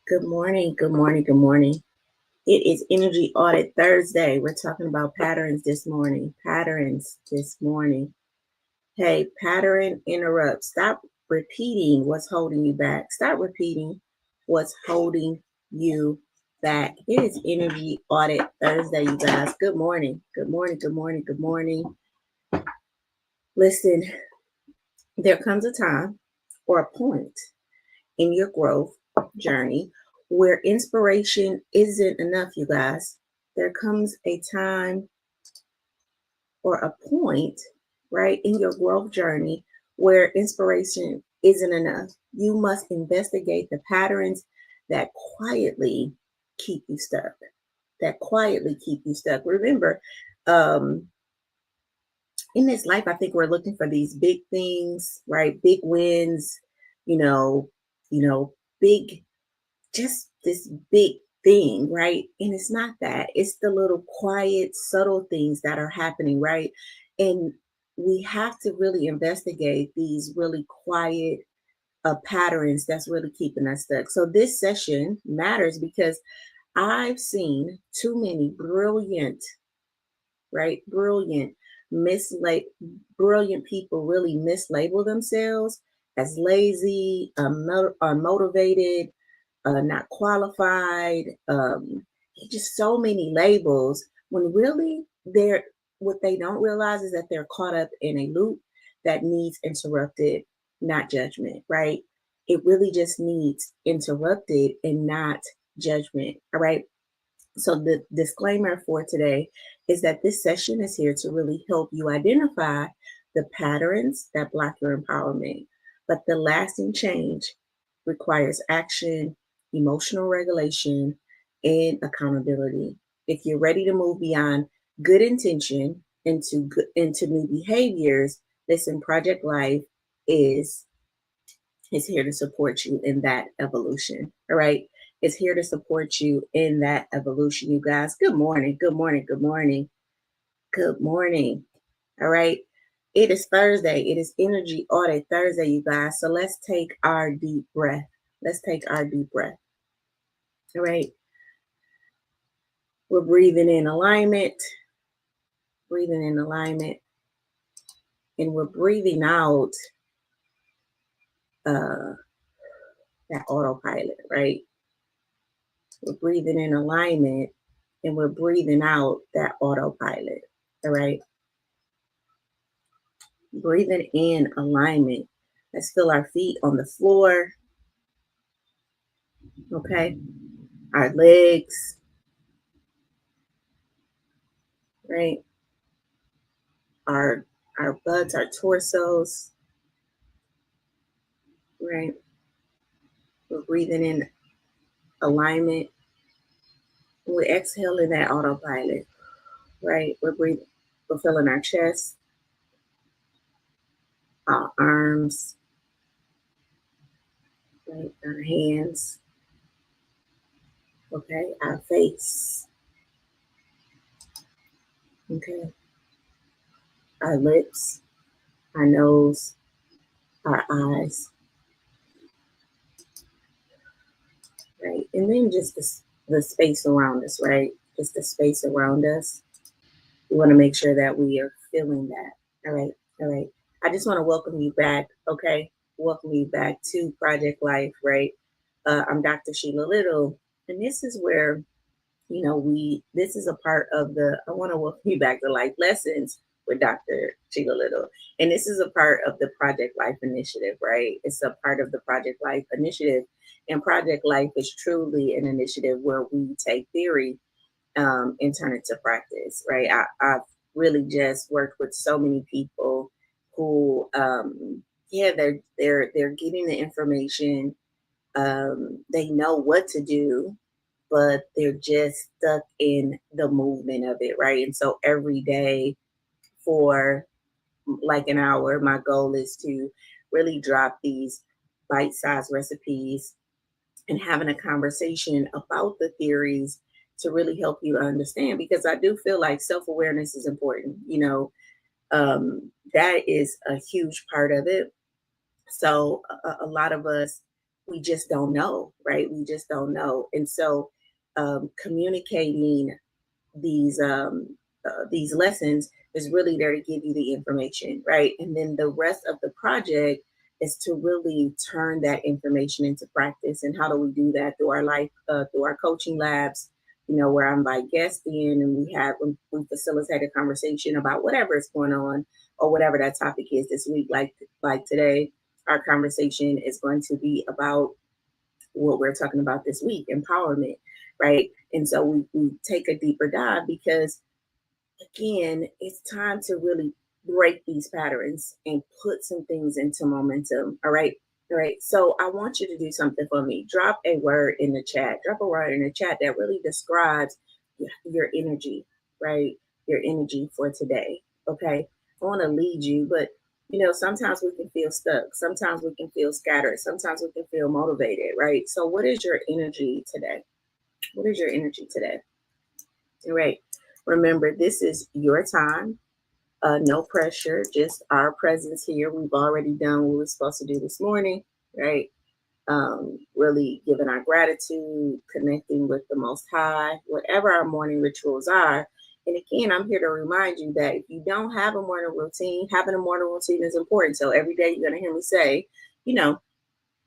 Good morning, good morning, good morning. It is Energy Audit Thursday. We're talking about patterns this morning. Patterns this morning. Hey, pattern interrupt. Stop repeating what's holding you back. Stop repeating what's holding you back. It is Energy Audit Thursday, you guys. Good morning, good morning, good morning, good morning. Listen, there comes a time or a point in your growth journey where inspiration isn't enough, you guys. There comes a time or a point, right, in your growth journey where inspiration isn't enough. You must investigate the patterns that quietly keep you stuck. That quietly keep you stuck. Remember, um, in this life, I think we're looking for these big things, right? Big wins, you know, big, just this big thing, right? And it's not that. It's the little quiet, subtle things that are happening, right? And we have to really investigate these really quiet patterns that's really keeping us stuck. So this session matters because I've seen too many brilliant, right? Brilliant people really mislabel themselves as lazy, unmotivated, not qualified, just so many labels. When really they're what they don't realize is that they're caught up in a loop that needs interrupted, not judgment, right? It really just needs interrupted and not judgment. All right. So the disclaimer for today is that this session is here to really help you identify the patterns that block your empowerment. But the lasting change requires action, emotional regulation, and accountability. If you're ready to move beyond good intention into new behaviors, listen, Project Life is is here to support you in that evolution. All right. It's here to support you in that evolution, you guys. Good morning. Good morning. Good morning. Good morning. All right. It is Thursday. It is Energy Audit Thursday, you guys. So let's take our deep breath. Let's take our deep breath. All right. We're breathing in alignment, breathing in alignment, and we're breathing out uh, that autopilot, right? We're breathing in alignment and we're breathing out that autopilot. All right. Breathing in alignment. Let's feel our feet on the floor. Okay. Our legs. Right. Our our butts, our torsos. Right. We're breathing in alignment. We're exhaling that autopilot. Right. We're breathing. We're feeling our chest, our arms, right, our hands, okay, our face, okay, our lips, our nose, our eyes, right? And then just the space around us, right? Just the space around us. We want to make sure that we are feeling that. All right. All right. I just want to welcome you back. Okay. Welcome you back to Project Life, right? I'm Dr. Sheila Little. And this is where, this is a part of I want to welcome you back to Life Lessons with Dr. Sheila Little. And this is a part of the Project Life Initiative, right? It's a part of the Project Life Initiative. And Project Life is truly an initiative where we take theory and turn it to practice, right? I've really just worked with so many people who, yeah, they're getting the information. They know what to do, but they're just stuck in the movement of it, right? And so every day for like an hour, my goal is to really drop these bite-sized recipes and having a conversation about the theories to really help you understand, because I do feel like self-awareness is important. That is a huge part of it. So a lot of us we just don't know, right? We just don't know. And so communicating these these lessons is really there to give you the information, right? And then the rest of the project is to really turn that information into practice. And how do we do that? Through our life, through our coaching labs, where I invite guests in, and we facilitate a conversation about whatever is going on or whatever that topic is this week. Like today, our conversation is going to be about what we're talking about this week, empowerment, right? And so we take a deeper dive because, again, it's time to really break these patterns and put some things into momentum. All right. All right. So I want you to do something for me. Drop a word in the chat. Drop a word in the chat that really describes your energy, right? Your energy for today. Okay. I want to lead you, but sometimes we can feel stuck. Sometimes we can feel scattered. Sometimes we can feel motivated, right? So what is your energy today? What is your energy today? All right. Remember, this is your time. No pressure, just our presence here. We've already done what we were supposed to do this morning, right? Really giving our gratitude, connecting with the Most High, whatever our morning rituals are. And again, I'm here to remind you that if you don't have a morning routine, having a morning routine is important. So every day you're going to hear me say, you done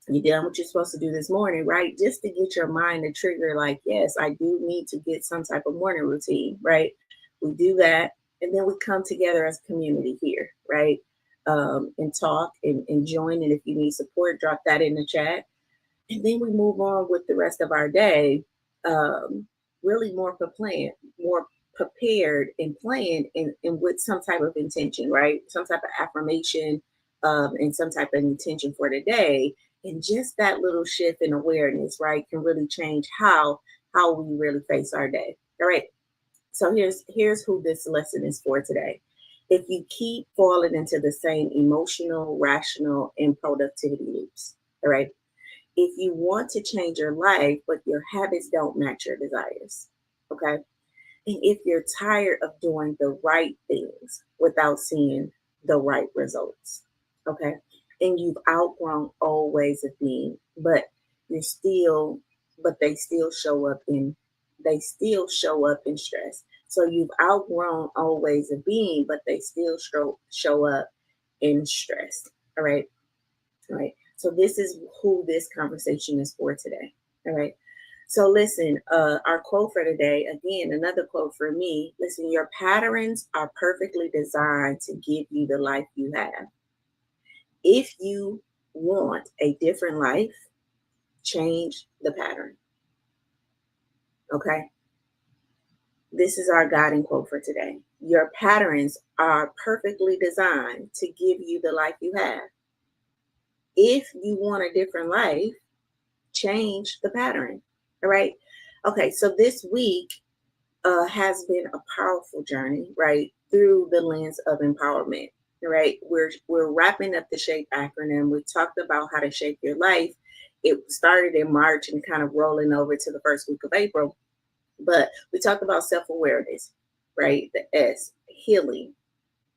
what you're supposed to do this morning, right? Just to get your mind to trigger, like, yes, I do need to get some type of morning routine, right? We do that. And then we come together as a community here, right? And talk and join. And if you need support, drop that in the chat. And then we move on with the rest of our day, really more prepared and planned and with some type of intention, right? Some type of affirmation and some type of intention for the day. And just that little shift in awareness, right, can really change how we really face our day. All right. So here's who this lesson is for today. If you keep falling into the same emotional, rational, and productivity loops, all right. If you want to change your life, but your habits don't match your desires, okay. And if you're tired of doing the right things without seeing the right results, okay? And you've outgrown old ways of being, but they still show up in stress. So you've outgrown old ways of being, but they still show up in stress. All right. All right. So this is who this conversation is for today. All right. So listen, our quote for today, again, another quote for me. Listen, your patterns are perfectly designed to give you the life you have. If you want a different life, change the pattern. Okay. This is our guiding quote for today. Your patterns are perfectly designed to give you the life you have. If you want a different life, change the pattern. All right. Okay. So this week has been a powerful journey, right, through the lens of empowerment. Right. We're wrapping up the SHAPE acronym. We talked about how to shape your life. It started in March and kind of rolling over to the first week of April. But we talked about self-awareness, right? The S, healing,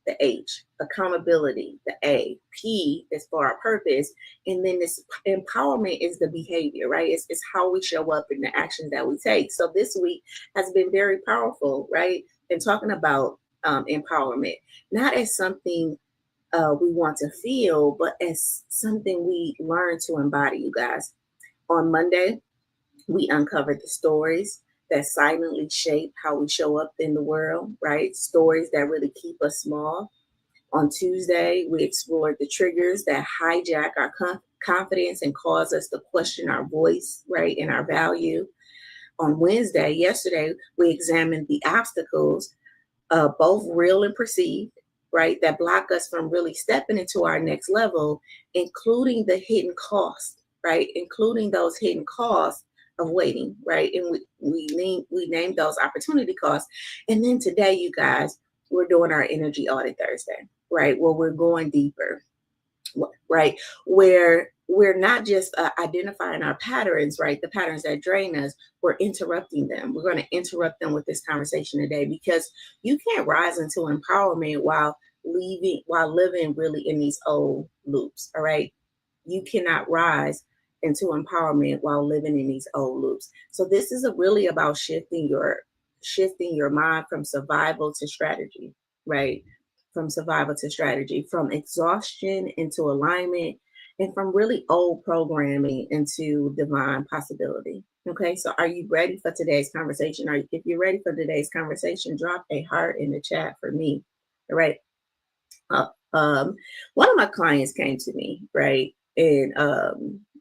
the H, accountability, the A, P is for our purpose. And then this empowerment is the behavior, right? It's how we show up in the actions that we take. So this week has been very powerful, right? And talking about empowerment, not as something we want to feel, but as something we learn to embody, you guys. On Monday, we uncovered the stories that silently shape how we show up in the world, right? Stories that really keep us small. On Tuesday, we explored the triggers that hijack our confidence and cause us to question our voice, right, and our value. On Wednesday, yesterday, we examined the obstacles, both real and perceived, right, that block us from really stepping into our next level, including the hidden cost, right, including those hidden costs of waiting, right, and we named those opportunity costs. And then today, you guys, we're doing our energy audit Thursday, right, where we're going deeper, right, where we're not just identifying our patterns, right, the patterns that drain us, we're interrupting them. We're going to interrupt them with this conversation today, because you can't rise into empowerment while living really in these old loops. All right, you cannot rise into empowerment while living in these old loops. So this is really about shifting your mind from survival to strategy, right? From survival to strategy, from exhaustion into alignment, and from really old programming into divine possibility. Okay, so are you ready for today's conversation? If you're ready for today's conversation, drop a heart in the chat for me. All right. Uh, one of my clients came to me, right? And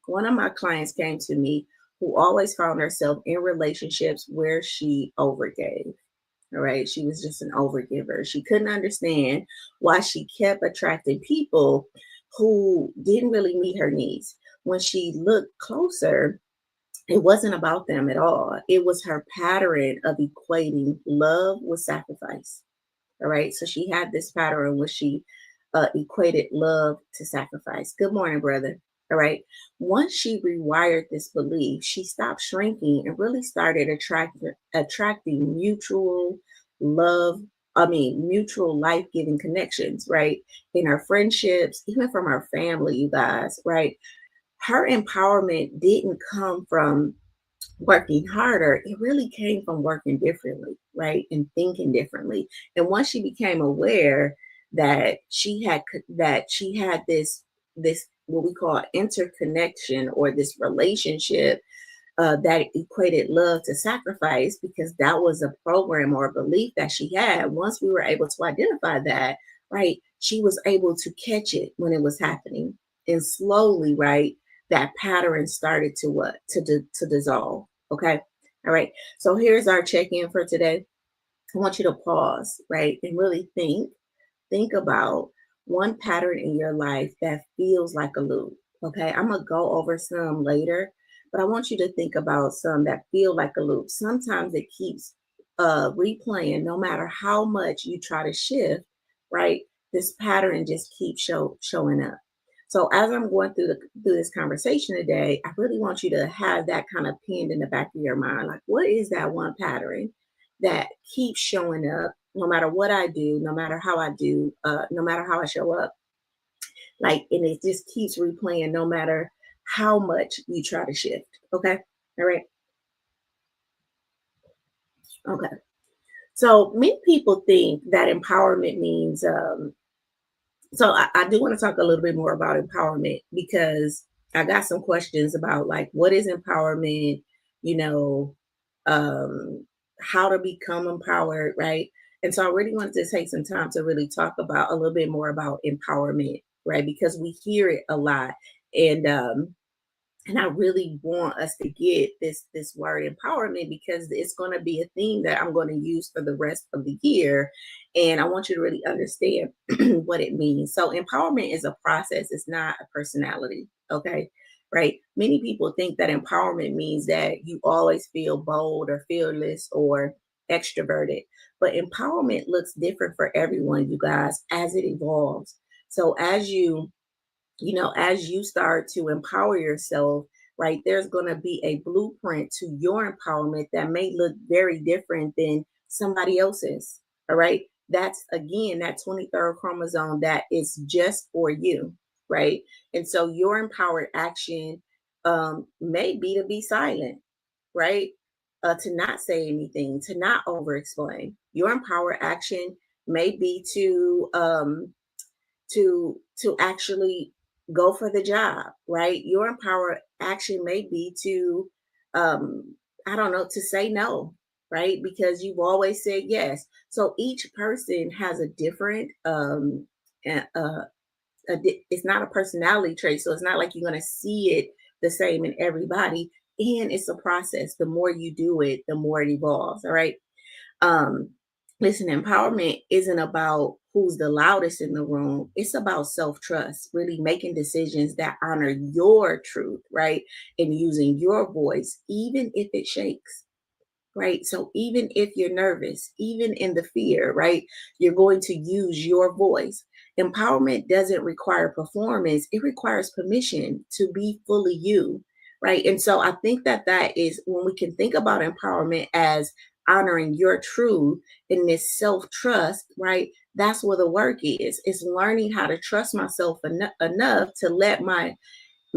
one of my clients came to me who always found herself in relationships where she overgave. All right. She was just an overgiver. She couldn't understand why she kept attracting people who didn't really meet her needs. When she looked closer, it wasn't about them at all. It was her pattern of equating love with sacrifice. All right. So she had this pattern where she equated love to sacrifice. Good morning, brother. All right. Once she rewired this belief, she stopped shrinking and really started attracting love. Mutual life giving connections, right? In her friendships, even from her family, you guys, right? Her empowerment didn't come from working harder. It really came from working differently, right? And thinking differently. And once she became aware that she had this what we call interconnection, or this relationship that equated love to sacrifice, because that was a program or a belief that she had. Once we were able to identify that, right, she was able to catch it when it was happening. And slowly, right, that pattern started to to dissolve. Okay. All right. So here's our check-in for today. I want you to pause, right, and really think about one pattern in your life that feels like a loop. Okay, I'm gonna go over some later, but I want you to think about some that feel like a loop. Sometimes it keeps replaying no matter how much you try to shift, right? This pattern just keeps showing up. So as I'm going through this conversation today, I really want you to have that kind of pinned in the back of your mind. Like, what is that one pattern that keeps showing up no matter what I do, no matter how I do, no matter how I show up? Like, and it just keeps replaying no matter how much you try to shift. Okay. All right. Okay. So many people think that empowerment means so I do want to talk a little bit more about empowerment, because I got some questions about, like, what is empowerment, you know, how to become empowered, right? And so I really wanted to take some time to really talk about a little bit more about empowerment, right? Because we hear it a lot. And I really want us to get this word empowerment, because it's going to be a theme that I'm going to use for the rest of the year. And I want you to really understand what it means. So empowerment is a process, it's not a personality. Okay. Right. Many people think that empowerment means that you always feel bold or fearless or extroverted. But empowerment looks different for everyone, you guys, as it evolves. So as you start to empower yourself, right, there's going to be a blueprint to your empowerment that may look very different than somebody else's. All right. That's again that 23rd chromosome that is just for you. Right. And so your empowered action may be to be silent, right? To not say anything, to not over explain. Your empowered action may be to actually go for the job, right? Your empowered action may be to I don't know, to say no, right? Because you've always said yes. So each person has a different it's not a personality trait, so it's not like you're going to see it the same in everybody. And it's a process. The more you do it, the more it evolves. All right. um Listen, empowerment isn't about who's the loudest in the room. It's about self-trust, really making decisions that honor your truth, right? And using your voice even if it shakes, right? So even if you're nervous, even in the fear, right, you're going to use your voice. Empowerment doesn't require performance, it requires permission to be fully you, right? And so I think that is when we can think about empowerment as honoring your truth and this self-trust, right? That's where the work is. It's learning how to trust myself enough to let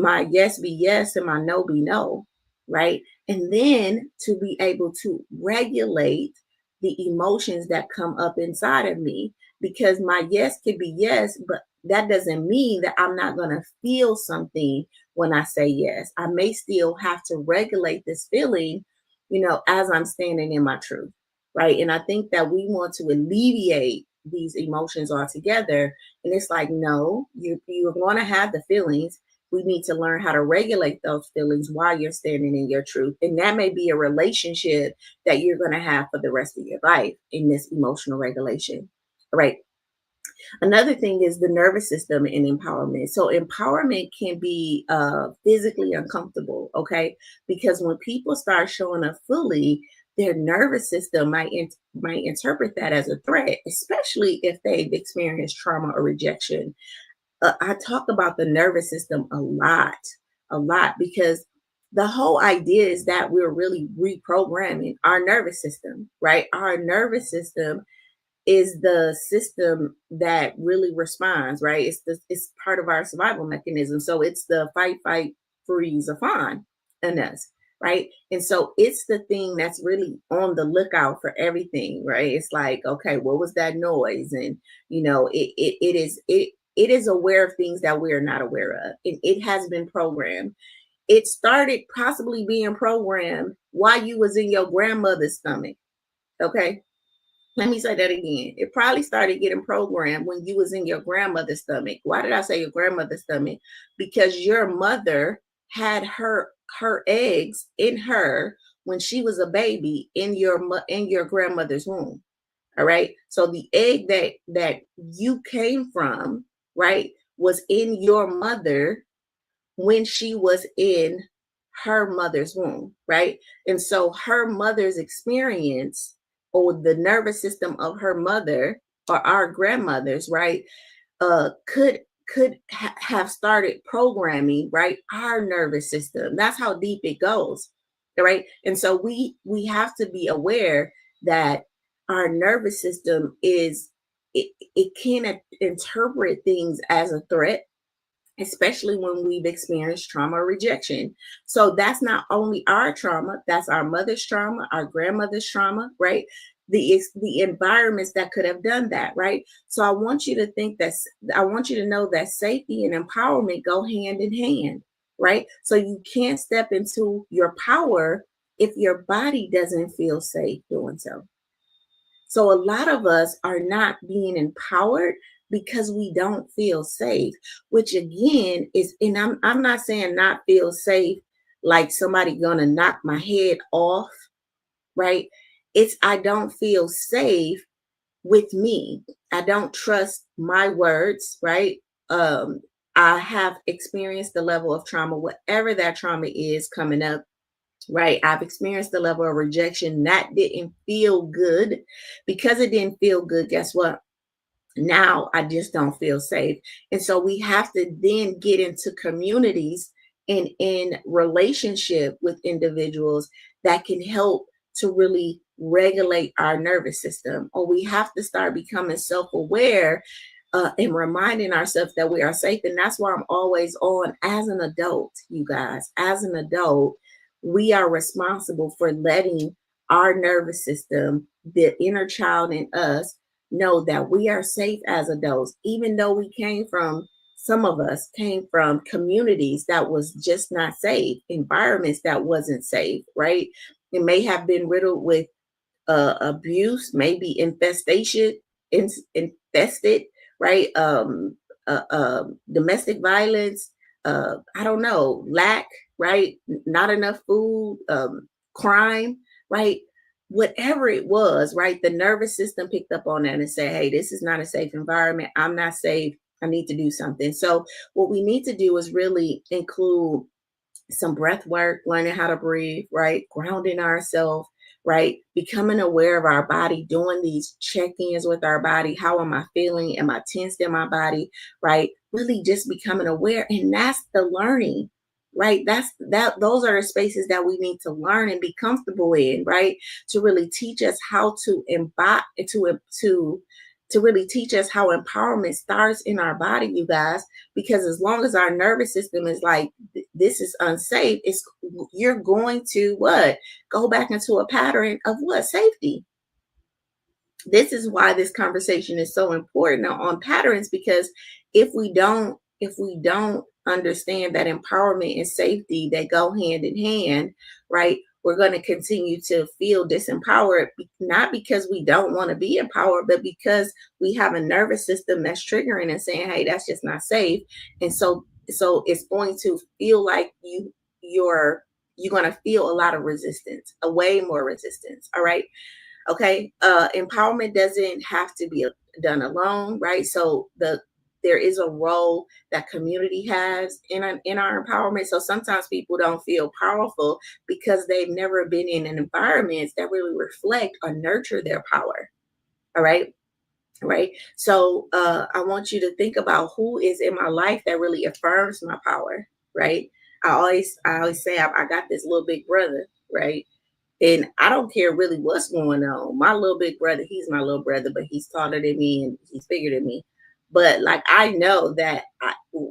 my yes be yes and my no be no, right? And then to be able to regulate the emotions that come up inside of me, because my yes could be yes, but that doesn't mean that I'm not going to feel something when I say yes. I may still have to regulate this feeling, as I'm standing in my truth, right? And I think that we want to alleviate these emotions altogether. And it's like, no, you're going to have the feelings. We need to learn how to regulate those feelings while you're standing in your truth. And that may be a relationship that you're going to have for the rest of your life in this emotional regulation. All right. Another thing is the nervous system and empowerment. So empowerment can be physically uncomfortable, okay? Because when people start showing up fully, their nervous system might interpret that as a threat, especially if they've experienced trauma or rejection. I talk about the nervous system a lot, because the whole idea is that we're really reprogramming our nervous system, right? Our nervous system is the system that really responds, right? It's part of our survival mechanism. So it's the fight, freeze, or fawn in us, right? And so it's the thing that's really on the lookout for everything, right? It's like, okay, what was that noise? And it is aware of things that we are not aware of. And it has been programmed. It started possibly being programmed while you was in your grandmother's stomach. Okay. Let me say that again. It probably started getting programmed when you was in your grandmother's stomach. Why did I say your grandmother's stomach? Because your mother had her eggs in her when she was a baby in your grandmother's womb. All right. So the egg that you came from, right, was in your mother when she was in her mother's womb, right? And so her mother's experience, or the nervous system of her mother or our grandmothers, right, could have started programming, right, our nervous system. That's how deep it goes, right? And so we have to be aware that our nervous system it can interpret things as a threat, especially when we've experienced trauma or rejection. So that's not only our trauma, that's our mother's trauma, our grandmother's trauma, right? The environments that could have done that, right? So I want you to know that safety and empowerment go hand in hand, right? So you can't step into your power if your body doesn't feel safe doing so. So a lot of us are not being empowered because we don't feel safe, which again is, and I'm not saying not feel safe like somebody gonna knock my head off, right? It's I don't feel safe with me. I don't trust my words, right? Um, I have experienced the level of trauma, whatever that trauma is coming up, right? I've experienced the level of rejection that didn't feel good. Because it didn't feel good, guess what? Now I just don't feel safe. And so we have to then get into communities and in relationship with individuals that can help to really regulate our nervous system. Or we have to start becoming self-aware, and reminding ourselves that we are safe. And that's why I'm always on, as an adult, you guys, as an adult, we are responsible for letting our nervous system, the inner child in us, know that we are safe as adults, even though some of us came from communities that was just not safe, environments that wasn't safe, right? It may have been riddled with abuse, maybe infested, right? Domestic violence, I don't know, lack, right? Not enough food, crime, right? Whatever it was, right? The nervous system picked up on that and said, hey, this is not a safe environment. I'm not safe. I need to do something. So, what we need to do is really include some breath work, learning how to breathe, right? Grounding ourselves, right? Becoming aware of our body, doing these check-ins with our body. How am I feeling? Am I tensed in my body? Right? Really just becoming aware. And that's the learning, right? Those are the spaces that we need to learn and be comfortable in, right? To really teach us how to embody, to really teach us how empowerment starts in our body, you guys. Because as long as our nervous system is like, this is unsafe, it's you're going to what? Go back into a pattern of what? Safety. This is why this conversation is so important now on patterns, because if we don't understand that empowerment and safety, they go hand in hand, right, we're going to continue to feel disempowered, not because we don't want to be empowered, but because we have a nervous system that's triggering and saying, hey, that's just not safe. And so it's going to feel like you're going to feel a lot of resistance, a way more resistance. All right. Okay. Empowerment doesn't have to be done alone, right? So there is a role that community has in our empowerment. So sometimes people don't feel powerful because they've never been in an environment that really reflect or nurture their power. All right. Right. So I want you to think about who is in my life that really affirms my power. Right. I always say I got this little big brother, right? And I don't care really what's going on. My little big brother, he's my little brother, but he's taller than me and he's bigger than me. But like I know that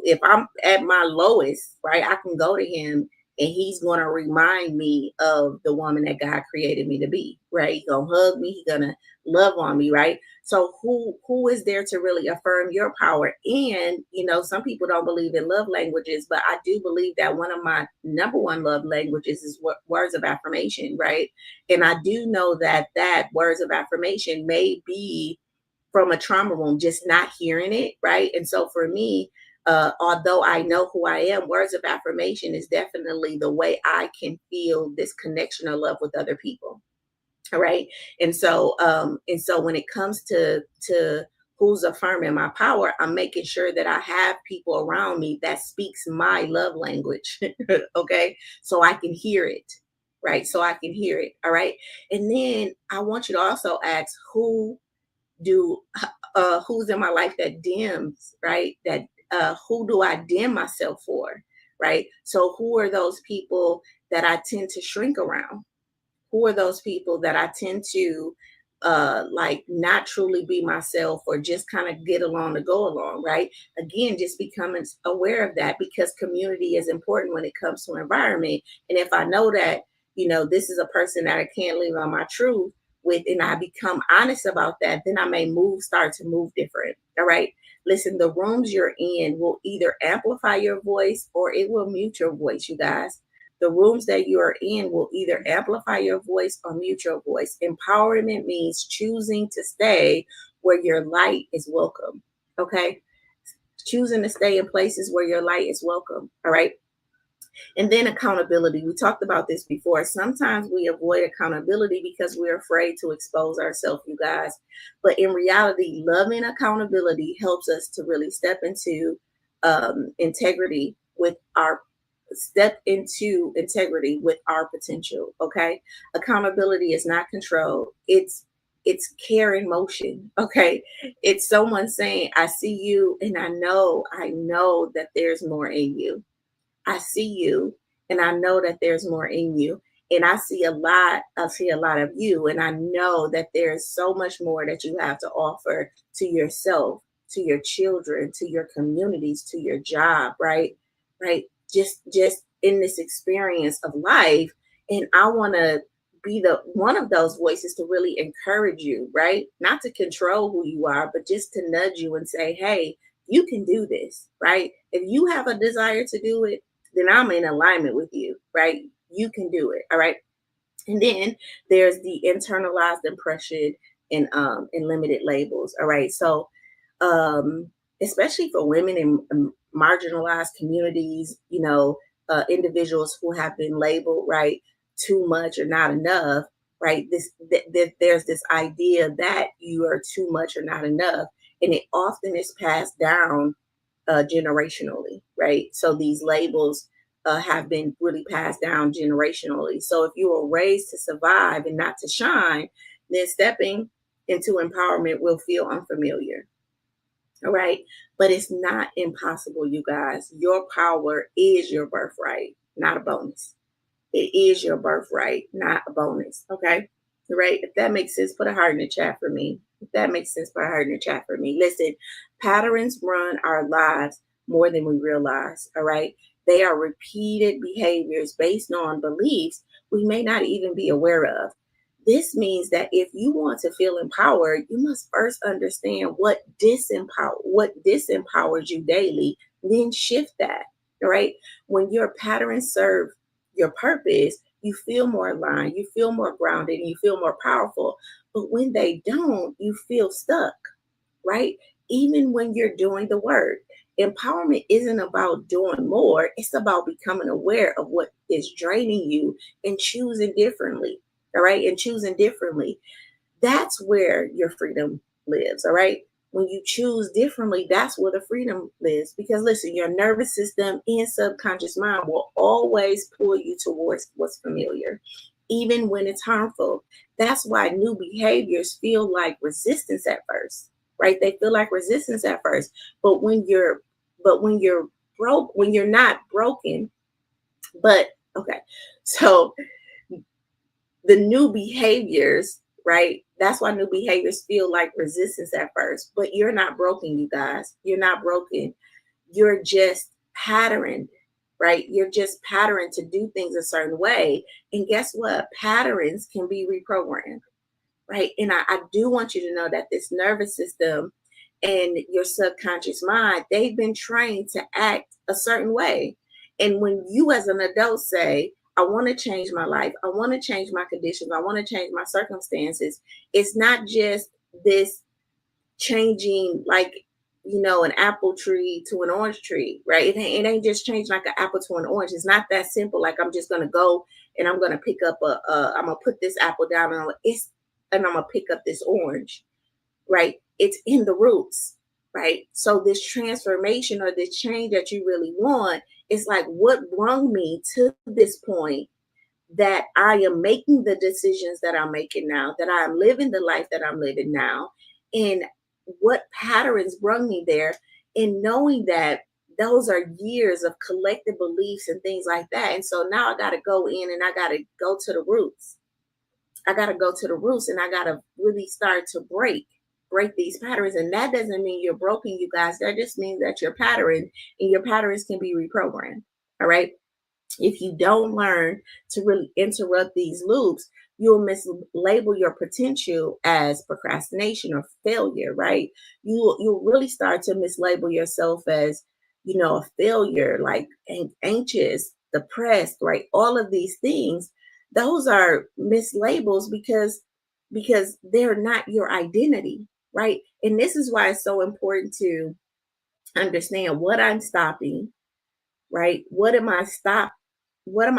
if I'm at my lowest, right, I can go to him and he's going to remind me of the woman that God created me to be, right? He's going to hug me, he's going to love on me, right? So who is there to really affirm your power? And some people don't believe in love languages, but I do believe that one of my number one love languages is words of affirmation, right? And I do know that words of affirmation may be from a trauma room, just not hearing it, right? And so for me, although I know who I am, words of affirmation is definitely the way I can feel this connection of love with other people. All right. And so when it comes to who's affirming my power, I'm making sure that I have people around me that speaks my love language. Okay. So I can hear it. Right. So I can hear it. All right. And then I want you to also ask do who's in my life that dims, right? That who do I dim myself for? Right. So who are those people that I tend to shrink around? Who are those people that I tend to like not truly be myself or just kind of get along to go along, right? Again, just becoming aware of that, because community is important when it comes to environment. And if I know that, this is a person that I can't live on my truth with, and I become honest about that, then I may start to move different. All right. Listen, the rooms you're in will either amplify your voice or it will mute your voice, you guys. The rooms that you are in will either amplify your voice or mute your voice. Empowerment means choosing to stay where your light is welcome. Okay. Choosing to stay in places where your light is welcome. All right. And then accountability. We talked about this before. Sometimes we avoid accountability because we're afraid to expose ourselves, you guys. But in reality, loving accountability helps us to really integrity with our step into integrity with our potential. Okay. Accountability is not control. It's care in motion. Okay. It's someone saying, I see you and I know that there's more in you. I see you and I know that there's more in you. And I see a lot of you. And I know that there's so much more that you have to offer to yourself, to your children, to your communities, to your job, right? Right. Just in this experience of life. And I want to be the one of those voices to really encourage you, right? Not to control who you are, but just to nudge you and say, hey, you can do this, right? If you have a desire to do it, then I'm in alignment with you, right? You can do it. All right. And then there's the internalized impression and limited labels. All right. So um, especially for women in marginalized communities, individuals who have been labeled, right, too much or not enough, right? There's this idea that you are too much or not enough, and it often is passed down generationally, right? So these labels have been really passed down generationally. So if you were raised to survive and not to shine, then stepping into empowerment will feel unfamiliar. All right. But it's not impossible, you guys. Your power is your birthright, not a bonus. It is your birthright, not a bonus. Okay. right? If that makes sense, put a heart in the chat for me. If that makes sense, put a heart in the chat for me. Listen, patterns run our lives more than we realize, all right? They are repeated behaviors based on beliefs we may not even be aware of. This means that if you want to feel empowered, you must first understand what disempowers you daily, then shift that. All right. When your patterns serve your purpose, you feel more aligned, you feel more grounded, and you feel more powerful. But when they don't, you feel stuck, right? Even when you're doing the work. Empowerment isn't about doing more, it's about becoming aware of what is draining you and choosing differently. All right. And choosing differently. That's where your freedom lives. All right. When you choose differently, that's where the freedom lives. Because listen, your nervous system and subconscious mind will always pull you towards what's familiar, even when it's harmful. That's why new behaviors feel like resistance at first, right? They feel like resistance at first. But when you're when you're not broken, but okay. So the new behaviors, right? That's why new behaviors feel like resistance at first, but you're not broken, you guys. You're not broken. You're just patterned, right? You're just patterned to do things a certain way. And guess what? Patterns can be reprogrammed, right? And I do want you to know that this nervous system and your subconscious mind, they've been trained to act a certain way. And when you, as an adult, say, I want to change my life, I want to change my conditions, I want to change my circumstances, it's not just this changing like, an apple tree to an orange tree, right? It ain't just changing like an apple to an orange. It's not that simple. Like I'm just gonna go and I'm gonna pick up I'm gonna put this apple down and I'm gonna pick up this orange, right? It's in the roots, right? So this transformation or this change that you really want is like what brought me to this point that I am making the decisions that I'm making now, that I am living the life that I'm living now, and what patterns brought me there, and knowing that those are years of collective beliefs and things like that. And so now I got to go in and I got to go to the roots. I got to go to the roots and I got to really start to break these patterns. And that doesn't mean you're broken, you guys. That just means that your pattern and your patterns can be reprogrammed. All right. If you don't learn to really interrupt these loops, you'll mislabel your potential as procrastination or failure, right? You'll really start to mislabel yourself as, a failure, like anxious, depressed, right? All of these things, those are mislabels because they're not your identity, right? And this is why it's so important to understand what I'm stopping, right? What am I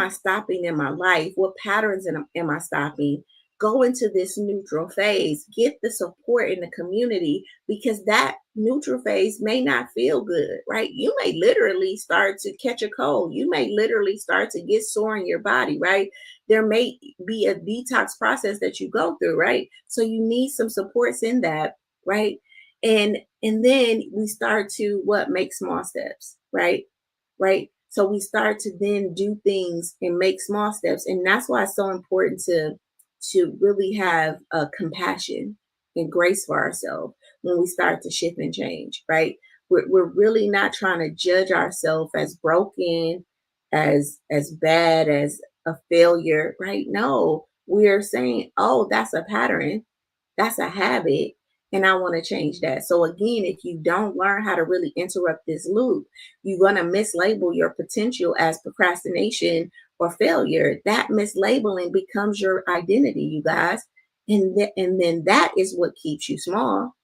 stopping in my life? What patterns am I stopping? Go into this neutral phase, get the support in the community because that neutral phase may not feel good, right? You may literally start to catch a cold. You may literally start to get sore in your body, right? There may be a detox process that you go through, right? So you need some supports in that, right? And then we start to make small steps, right? Right? So we start to then do things and make small steps. And that's why it's so important to really have compassion and grace for ourselves when we start to shift and change, right? We're really not trying to judge ourselves as broken, as bad, as a failure, right? No, we're saying, oh, that's a pattern, that's a habit, and I want to change that. So again, if you don't learn how to really interrupt this loop, you're going to mislabel your potential as procrastination or failure. That mislabeling becomes your identity, you guys. And then that is what keeps you small,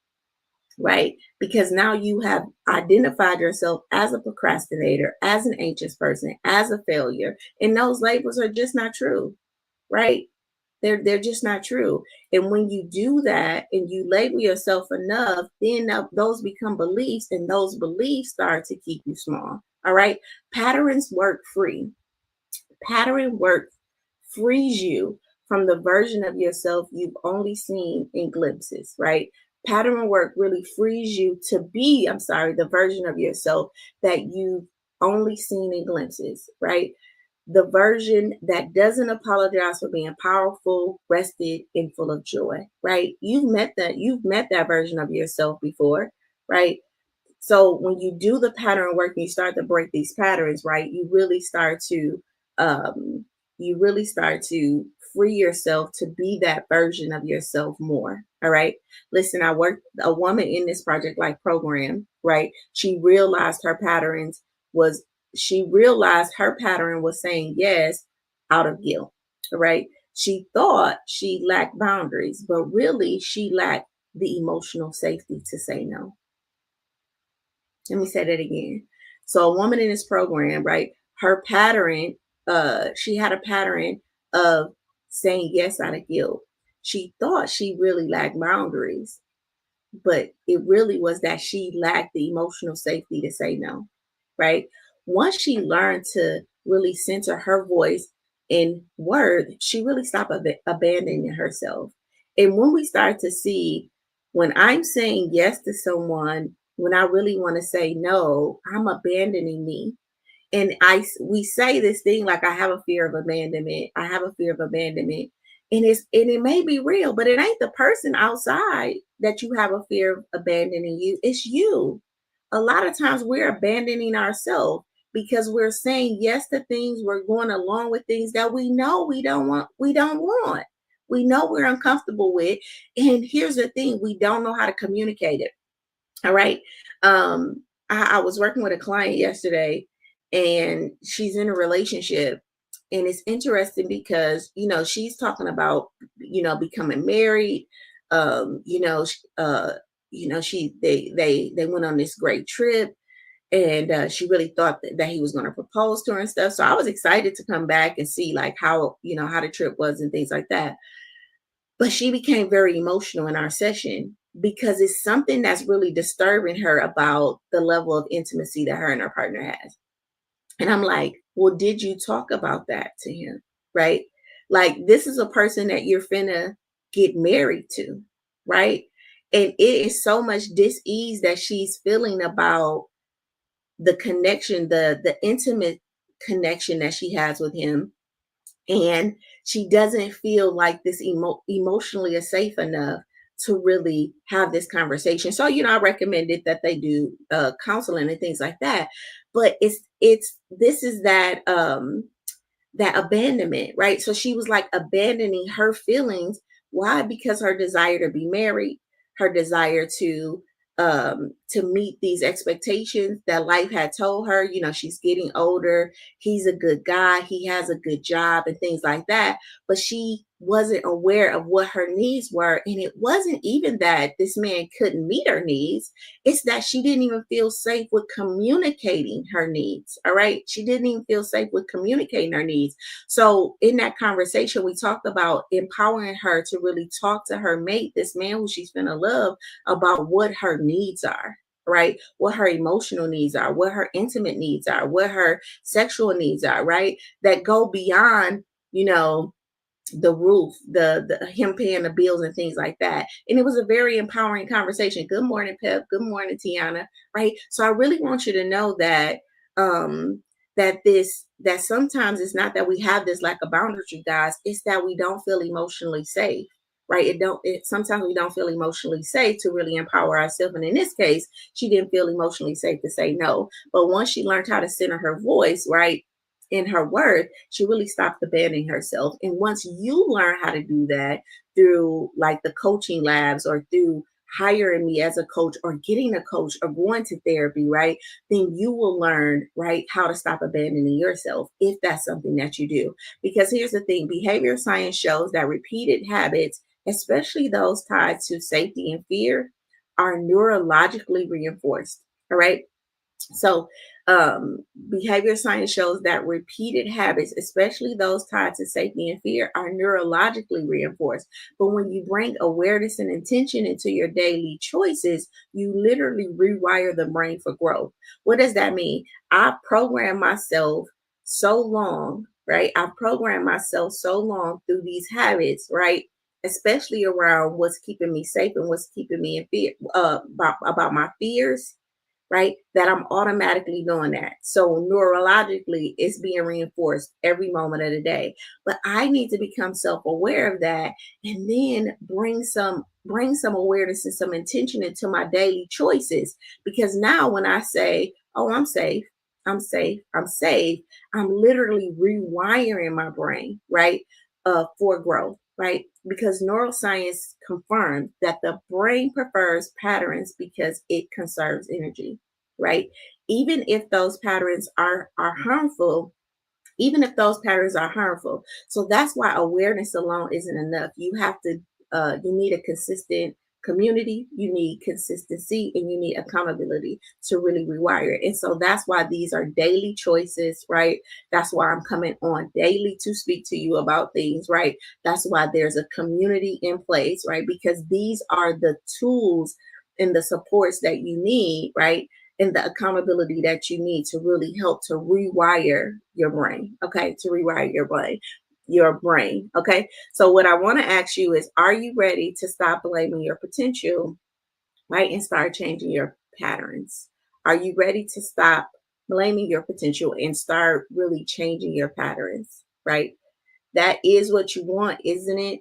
right? Because now you have identified yourself as a procrastinator, as an anxious person, as a failure. And those labels are just not true, right? They're just not true. And when you do that and you label yourself enough, then those become beliefs, and those beliefs start to keep you small. All right. Patterns work free. Pattern work frees you from the version of yourself you've only seen in glimpses, right? Pattern work really frees you to be, the version of yourself that you've only seen in glimpses, right? The version that doesn't apologize for being powerful, rested, and full of joy, right? You've met that version of yourself before, right? So when you do the pattern work and you start to break these patterns, right, um, you really start to free yourself to be that version of yourself more. All right. Listen, I worked a woman in this project like program, right? Was she realized her pattern was saying yes out of guilt. Right. She thought she lacked boundaries, but really she lacked the emotional safety to say no. Let me say that again. So a woman in this program, right? Her pattern, she had a pattern of saying yes out of guilt. She thought she really lacked boundaries, but it really was that she lacked the emotional safety to say no, right? Once she learned to really center her voice in word, she really stopped abandoning herself. And when we start to see, when I'm saying yes to someone, when I really want to say no, I'm abandoning me. And we say this thing like, I have a fear of abandonment. I have a fear of abandonment. And it may be real, but it ain't the person outside that you have a fear of abandoning you. It's you. A lot of times we're abandoning ourselves because we're saying yes to things, we're going along with things that we know we don't want. We know we're uncomfortable with. And here's the thing, we don't know how to communicate it. All right. I was working with a client yesterday and she's in a relationship. And it's interesting because, she's talking about, becoming married. Um, you know, sh- uh, they went on this great trip and she really thought that he was going to propose to her and stuff. So I was excited to come back and see like how the trip was and things like that. But she became very emotional in our session because it's something that's really disturbing her about the level of intimacy that her and her partner has. And I'm like, well, did you talk about that to him? Right? Like, this is a person that you're finna get married to, right? And it is so much dis-ease that she's feeling about the connection, the intimate connection that she has with him, and she doesn't feel like this emotionally is safe enough to really have this conversation. So I recommended that they do counseling and things like that. But it's this is that abandonment, right? So she was like abandoning her feelings. Why? Because her desire to be married, her desire to meet these expectations that life had told her. She's getting older. He's a good guy. He has a good job and things like that. But she wasn't aware of what her needs were. And it wasn't even that this man couldn't meet her needs. It's that she didn't even feel safe with communicating her needs. All right. She didn't even feel safe with communicating her needs. So in that conversation, we talked about empowering her to really talk to her mate, this man who she's gonna love, about what her needs are, right? What her emotional needs are, what her intimate needs are, what her sexual needs are, right? That go beyond, you know, the roof, the him paying the bills and things like that. And it was a very empowering conversation. Good morning, Pep. Good morning, Tiana. Right. So I really want you to know that that sometimes it's not that we have this lack of boundaries, you guys. It's that we don't feel emotionally safe. Right. Sometimes we don't feel emotionally safe to really empower ourselves. And in this case, she didn't feel emotionally safe to say no. But once she learned how to center her voice, right, in her worth, she really stopped abandoning herself. And once you learn how to do that through like the coaching labs or through hiring me as a coach or getting a coach or going to therapy, right, then you will learn, right, how to stop abandoning yourself if that's something that you do. Because here's the thing, behavior science shows that repeated habits, especially those tied to safety and fear, are neurologically reinforced. All right. So, behavior science shows that repeated habits, especially those tied to safety and fear, are neurologically reinforced. But when you bring awareness and intention into your daily choices, you literally rewire the brain for growth. What does that mean? I programmed myself so long, right? I programmed myself so long through these habits, right? Especially around what's keeping me safe and what's keeping me in fear, about my fears, right? That I'm automatically doing that. So neurologically, it's being reinforced every moment of the day. But I need to become self-aware of that and then bring some awareness and some intention into my daily choices. Because now when I say, oh, I'm safe, I'm safe, I'm safe, I'm literally rewiring my brain, right? For growth, right? Because neuroscience confirms that the brain prefers patterns because it conserves energy, right? Even if those patterns are harmful, even if those patterns are harmful. So that's why awareness alone isn't enough. You need a consistent community, you need consistency, and you need accountability to really rewire it. And so that's why these are daily choices, right? That's why I'm coming on daily to speak to you about things, right? That's why there's a community in place, right? Because these are the tools and the supports that you need, right? And the accountability that you need to really help to rewire your brain. Okay. To rewire your brain. Okay. So what I want to ask you is, are you ready to stop blaming your potential, right? And start changing your patterns? Are you ready to stop blaming your potential and start really changing your patterns, right? That is what you want, isn't it?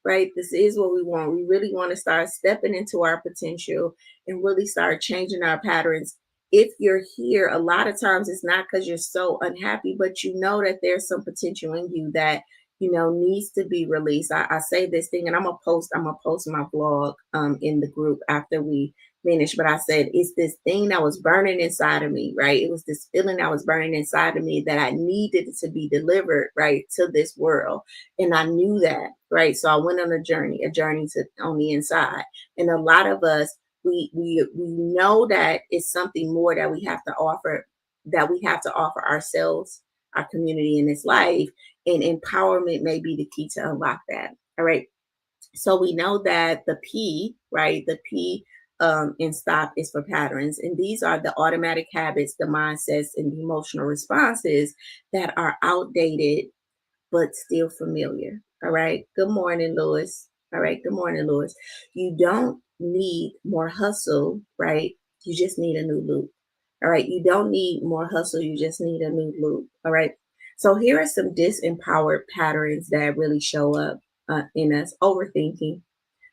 Right. This is what we want. We really want to start stepping into our potential and really start changing our patterns. If you're here, a lot of times it's not because you're so unhappy, but you know that there's some potential in you that needs to be released. I say this thing, and I'm gonna post my blog in the group after we finish. But I said it's this thing that was burning inside of me, right? It was this feeling that was burning inside of me that I needed to be delivered, right, to this world. And I knew that, right? So I went on a journey to on the inside. And a lot of us, we know that it's something more that we have to offer ourselves, our community in this life. And empowerment may be the key to unlock that. All right. So we know that the P, right? The P in stop is for patterns. And these are the automatic habits, the mindsets, and the emotional responses that are outdated but still familiar. All right. Good morning, Lewis. All right. Good morning, Lewis. You don't need more hustle, right? You just need a new loop. All right. You don't need more hustle. You just need a new loop. All right. So here are some disempowered patterns that really show up in us. Overthinking,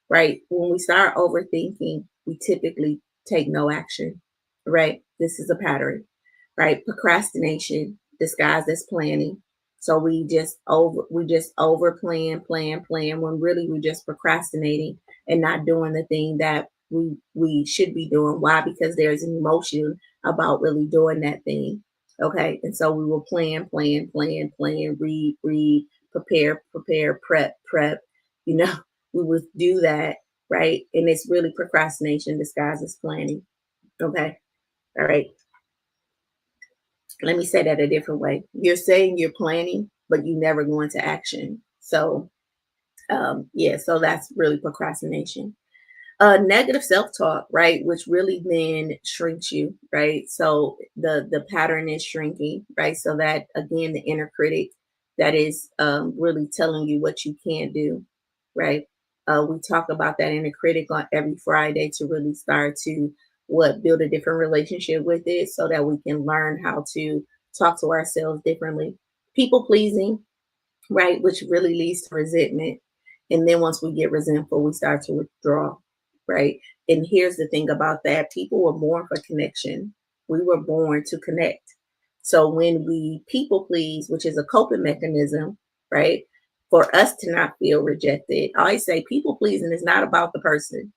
right? When we start overthinking, we typically take no action, right? This is a pattern, right? Procrastination disguised as planning. So we just over plan when really we're just procrastinating and not doing the thing that we should be doing. Why? Because there's an emotion about really doing that thing. Okay. And so we will plan, read, prepare, prep, you know, we would do that, right? And it's really procrastination disguised as planning. Okay. All right. Let me say that a different way. You're saying you're planning, but you never go into action. So, yeah, so that's really procrastination. Negative self-talk, right, which really then shrinks you, right? So the pattern is shrinking, right? So that again, the inner critic that is really telling you what you can't do, right? We talk about that inner critic on every Friday to really start to build a different relationship with it so that we can learn how to talk to ourselves differently. People pleasing, right, which really leads to resentment. And then once we get resentful, we start to withdraw, right? And here's the thing about that: people were born for connection. We were born to connect. So when we people please, which is a coping mechanism, right, for us to not feel rejected, I always say people pleasing is not about the person,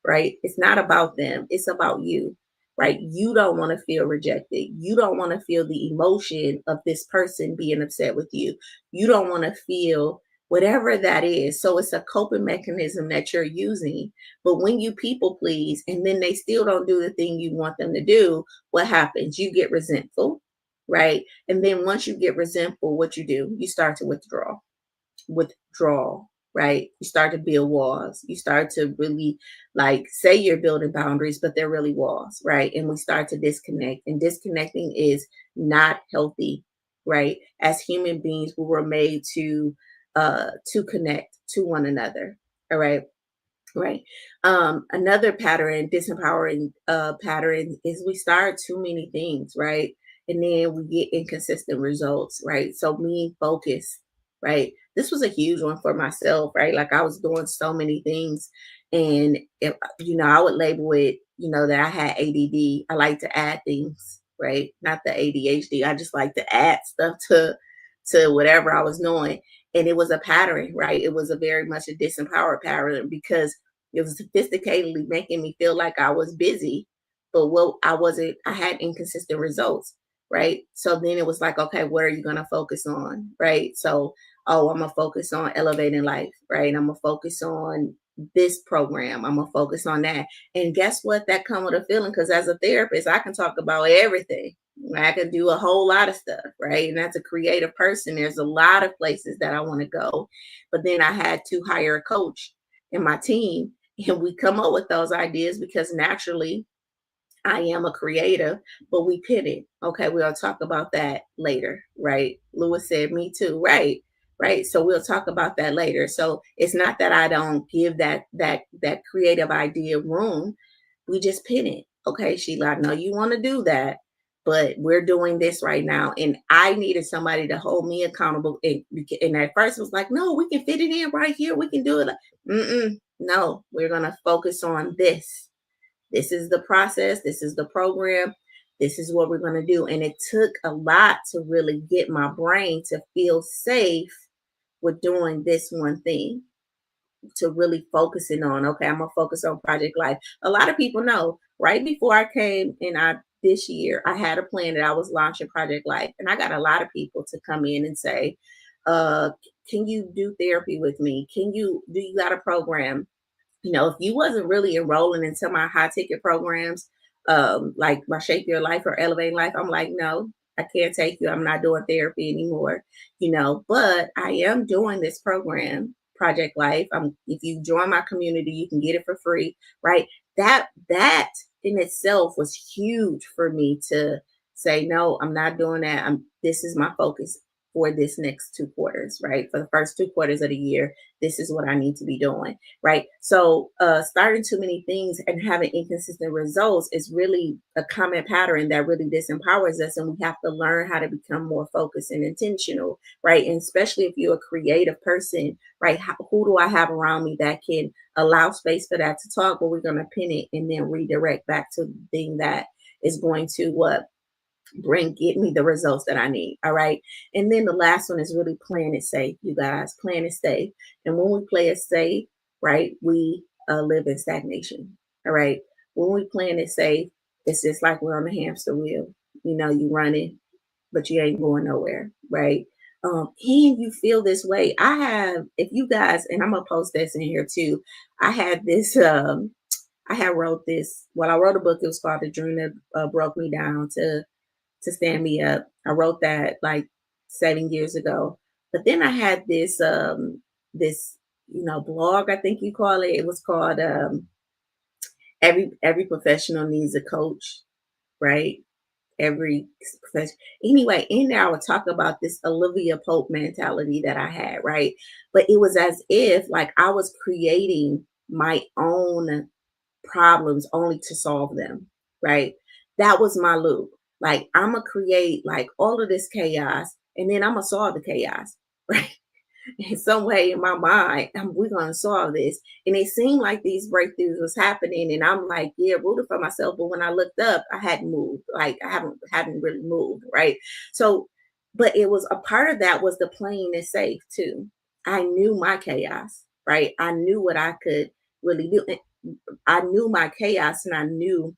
right? It's not about them, it's about you, right? You don't want to feel rejected. You don't want to feel the emotion of this person being upset with you. You don't want to feel whatever that is. So it's a coping mechanism that you're using. But when you people please and then they still don't do the thing you want them to do, what happens? You get resentful, right? And then once you get resentful, what you do? You start to withdrawal, right? You start to build walls. You start to really like say you're building boundaries, but they're really walls, right? And we start to disconnect. And disconnecting is not healthy, right? As human beings, we were made to connect to one another. All right. Right. Another pattern, disempowering pattern, is we start too many things, right? And then we get inconsistent results, right? So being focused, right? This was a huge one for myself, right? Like I was doing so many things, and if, I would label it, that I had ADD. I like to add things, right? Not the ADHD. I just like to add stuff to whatever I was doing, and it was a pattern, right? It was a very much a disempowered pattern because it was sophisticatedly making me feel like I was busy, but what I wasn't, I had inconsistent results, right? So then it was like, okay, what are you going to focus on, right? So, oh, I'm going to focus on elevating life, right? I'm going to focus on this program. I'm going to focus on that. And guess what? That comes with a feeling because as a therapist, I can talk about everything. I can do a whole lot of stuff, right? And as a creative person, there's a lot of places that I want to go. But then I had to hire a coach in my team, and we come up with those ideas because naturally I am a creative, but we pivot. Okay, we'll talk about that later, right? Lewis said, "Me too." Right, right. So we'll talk about that later. So it's not that I don't give that creative idea room. We just pivot. Okay, Sheila, I know you want to do that, but we're doing this right now, and I needed somebody to hold me accountable. And at first, it was like, "No, we can fit it in right here. We can do it." No, we're gonna focus on this. This is the process. This is the program. This is what we're going to do. And it took a lot to really get my brain to feel safe with doing this one thing, to really focusing on, okay, I'm going to focus on Project Life. A lot of people know right before I came in this year, I had a plan that I was launching Project Life. And I got a lot of people to come in and say, uh, can you do therapy with me? Do you got a program? If you wasn't really enrolling into my high ticket programs, like my Shape Your Life or Elevate Life, I'm like, no, I can't take you. I'm not doing therapy anymore, but I am doing this program, Project Life. If you join my community, you can get it for free, right? That in itself was huge for me to say, no, I'm not doing that. This is my focus for this next 2 quarters, right? For the first 2 quarters of the year, this is what I need to be doing, right? So starting too many things and having inconsistent results is really a common pattern that really disempowers us, and we have to learn how to become more focused and intentional, right? And especially if you're a creative person, right? Who do I have around me that can allow space for that to talk? But we're going to pin it and then redirect back to the thing that is going to get me the results that I need. All right. And then the last one is really playing it safe, you guys. Playing it safe. And when we play it safe, right, we live in stagnation. All right. When we playing it safe, it's just like we're on the hamster wheel. You running, but you ain't going nowhere, right? And you feel this way. If you guys, and I'm gonna post this in here too. I had this. I had wrote this. Well, I wrote a book. It was called "The Dream That Broke Me Down to Stand Me Up." I wrote that like 7 years ago. But then I had this blog, I think you call it. It was called Every Professional Needs a Coach, right? Every profession. Anyway, in there I would talk about this Olivia Pope mentality that I had, right? But it was as if like I was creating my own problems only to solve them, right? That was my loop. Like I'm gonna create like all of this chaos, and then I'm gonna solve the chaos, right? In some way in my mind, we're gonna solve this. And it seemed like these breakthroughs was happening, and I'm like, yeah, rooting for myself. But when I looked up, I hadn't moved. Like I haven't really moved, right? So, but it was a part of that was the playing it safe too. I knew my chaos, right? I knew what I could really do. I knew my chaos, and I knew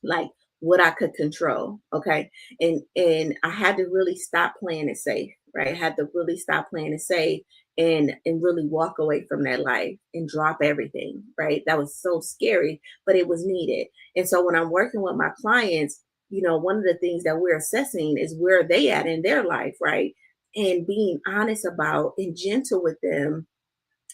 like what I could control. Okay. And I had to really stop playing it safe, right? I had to really stop playing it safe and really walk away from that life and drop everything, right? That was so scary, but it was needed. And so when I'm working with my clients, one of the things that we're assessing is where they at in their life, right? And being honest about and gentle with them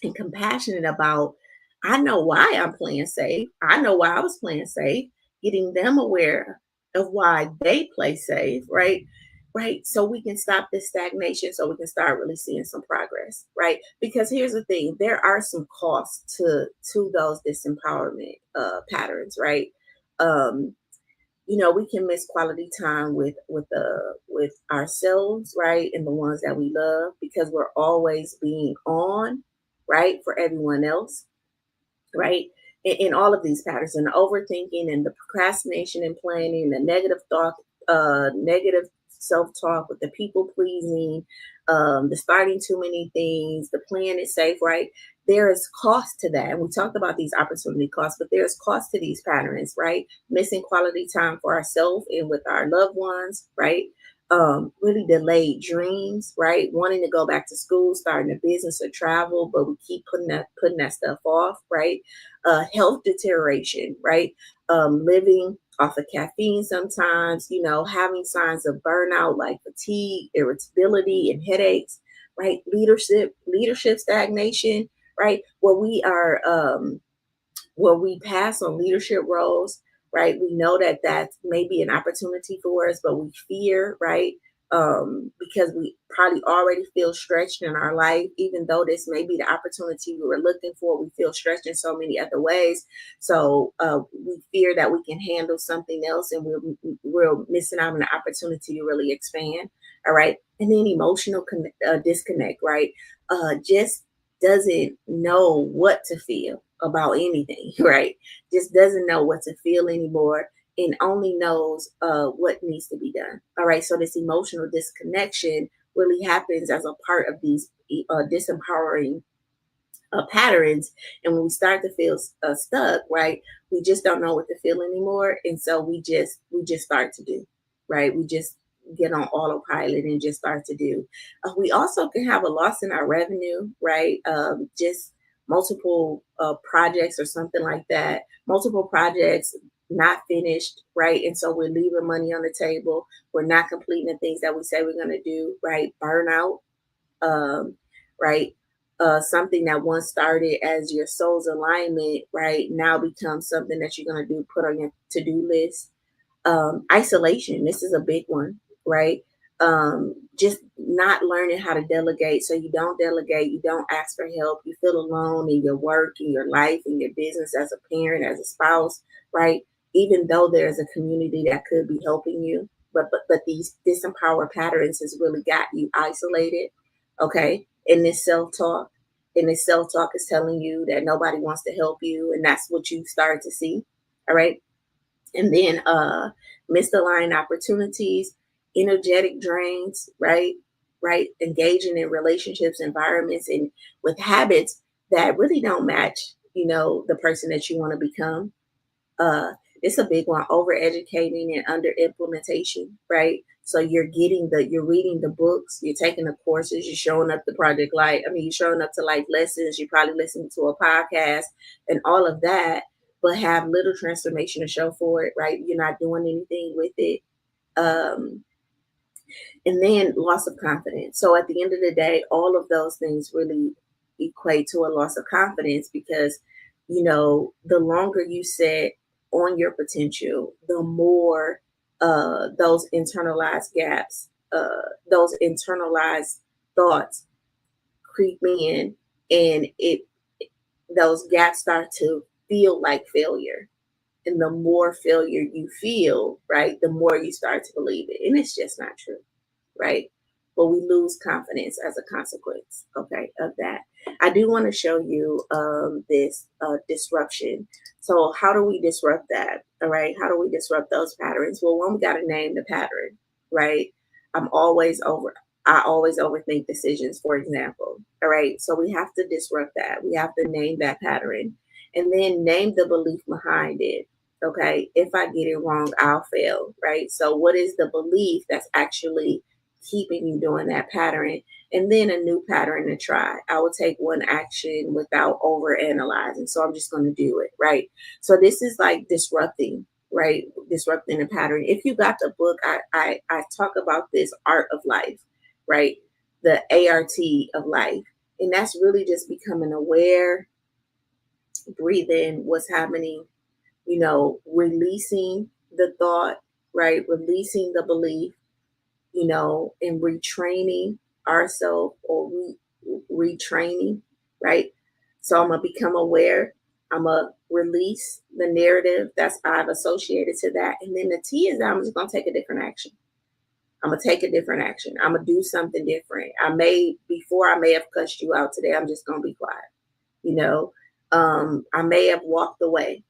and compassionate about, I know why I'm playing safe. I know why I was playing safe, getting them aware of why they play safe, right? right? So we can stop this stagnation, so we can start really seeing some progress, right? Because here's the thing, there are some costs to those disempowerment patterns, right? Um, we can miss quality time with ourselves, right? And the ones that we love because we're always being on, right, for everyone else, right? In all of these patterns, and the overthinking and the procrastination and planning, the negative thought, negative self-talk with the people pleasing, the starting too many things, the plan is safe, right? There is cost to that. And we talked about these opportunity costs, but there's cost to these patterns, right? Missing quality time for ourselves and with our loved ones, right? Really delayed dreams, right? Wanting to go back to school, starting a business or travel, but we keep putting that stuff off, right? Health deterioration, right? Living off of caffeine sometimes, having signs of burnout like fatigue, irritability, and headaches, right? Leadership stagnation, right? Where we pass on leadership roles, right? We know that that may be an opportunity for us, but we fear, right? Because we probably already feel stretched in our life, even though this may be the opportunity we were looking for. We feel stretched in so many other ways. So we fear that we can handle something else, and we're missing out on the opportunity to really expand. All right. And then emotional disconnect, right? Just doesn't know what to feel about anything, right? Just doesn't know what to feel anymore and only knows what needs to be done. All right. So this emotional disconnection really happens as a part of these disempowering patterns. And when we start to feel stuck, right, we just don't know what to feel anymore. And so we just start to do, right? We just get on autopilot and just start to do. We also can have a loss in our revenue, right? Just multiple projects or something like that, multiple projects not finished, right? And so we're leaving money on the table. We're not completing the things that we say we're going to do, right? Burnout, um, right? Something that once started as your soul's alignment, right, now becomes something that you're going to do, put on your to do list. Isolation, this is a big one, right? Just not learning how to delegate. So you don't delegate, you don't ask for help, you feel alone in your work, in your life, in your business, as a parent, as a spouse, right? Even though there's a community that could be helping you, but these disempowered patterns has really got you isolated, okay? In this self-talk. And this self-talk is telling you that nobody wants to help you, and that's what you start to see. All right. And then misaligned opportunities, energetic drains, right, engaging in relationships, environments, and with habits that really don't match, the person that you want to become. uh it's a big one, over educating and under implementation, right? So you're reading the books, you're taking the courses, you're showing up to project life, you're showing up to life lessons, you're probably listening to a podcast and all of that, but have little transformation to show for it, right? You're not doing anything with it. um and then loss of confidence. So at the end of the day, all of those things really equate to a loss of confidence because, the longer you set on your potential, the more those internalized gaps, those internalized thoughts creep in, and those gaps start to feel like failure. And the more failure you feel, right, the more you start to believe it. And it's just not true, right? But we lose confidence as a consequence, okay, of that. I do want to show you this disruption. So, how do we disrupt that? All right, how do we disrupt those patterns? Well, one, we got to name the pattern, right? I'm always over. I always overthink decisions, for example. All right, so we have to disrupt that. We have to name that pattern, and then name the belief behind it. Okay, if I get it wrong, I'll fail, right? So, what is the belief that's actually keeping you doing that pattern? And then a new pattern to try. I will take one action without over analyzing. So I'm just going to do it, right? So this is like disrupting, right? Disrupting the pattern. If you got the book, I talk about this art of life, right? The ART of life. And that's really just becoming aware, breathe in what's happening, releasing the thought, right? Releasing the belief, in retraining ourselves or retraining, right? So I'm going to become aware. I'm going to release the narrative that's I've associated to that. And then the T is that I'm just going to take a different action. I'm going to take a different action. I'm going to do something different. Before I may have cussed you out today, I'm just going to be quiet. You know, I may have walked away,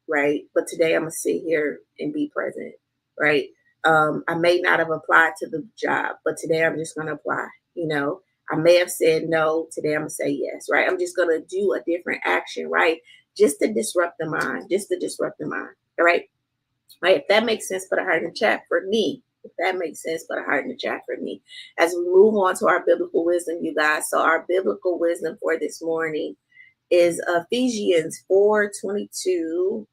right? But today I'm gonna sit here and be present, right? I may not have applied to the job, but today I'm just gonna apply. You know, I may have said no. Today I'm gonna say yes, right? I'm just gonna do a different action, right? Just to disrupt the mind, just to disrupt the mind, all right? Right? If that makes sense, put a heart in the chat for me. If that makes sense, put a heart in the chat for me. As we move on to our biblical wisdom, you guys. So our biblical wisdom for this morning is Ephesians 4:22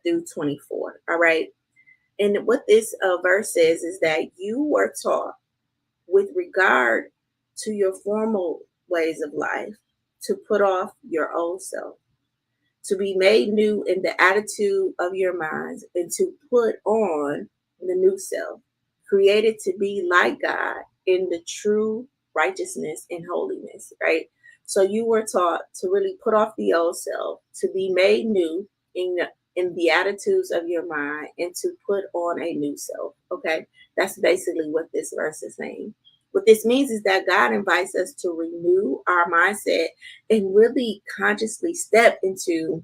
through 24. All right. And what this verse says is that you were taught with regard to your formal ways of life to put off your old self, to be made new in the attitude of your minds, and to put on the new self, created to be like God in the true righteousness and holiness, right? So you were taught to really put off the old self, to be made new in the attitudes of your mind, and to put on a new self. Okay, that's basically what this verse is saying. What this means is that God invites us to renew our mindset and really consciously step into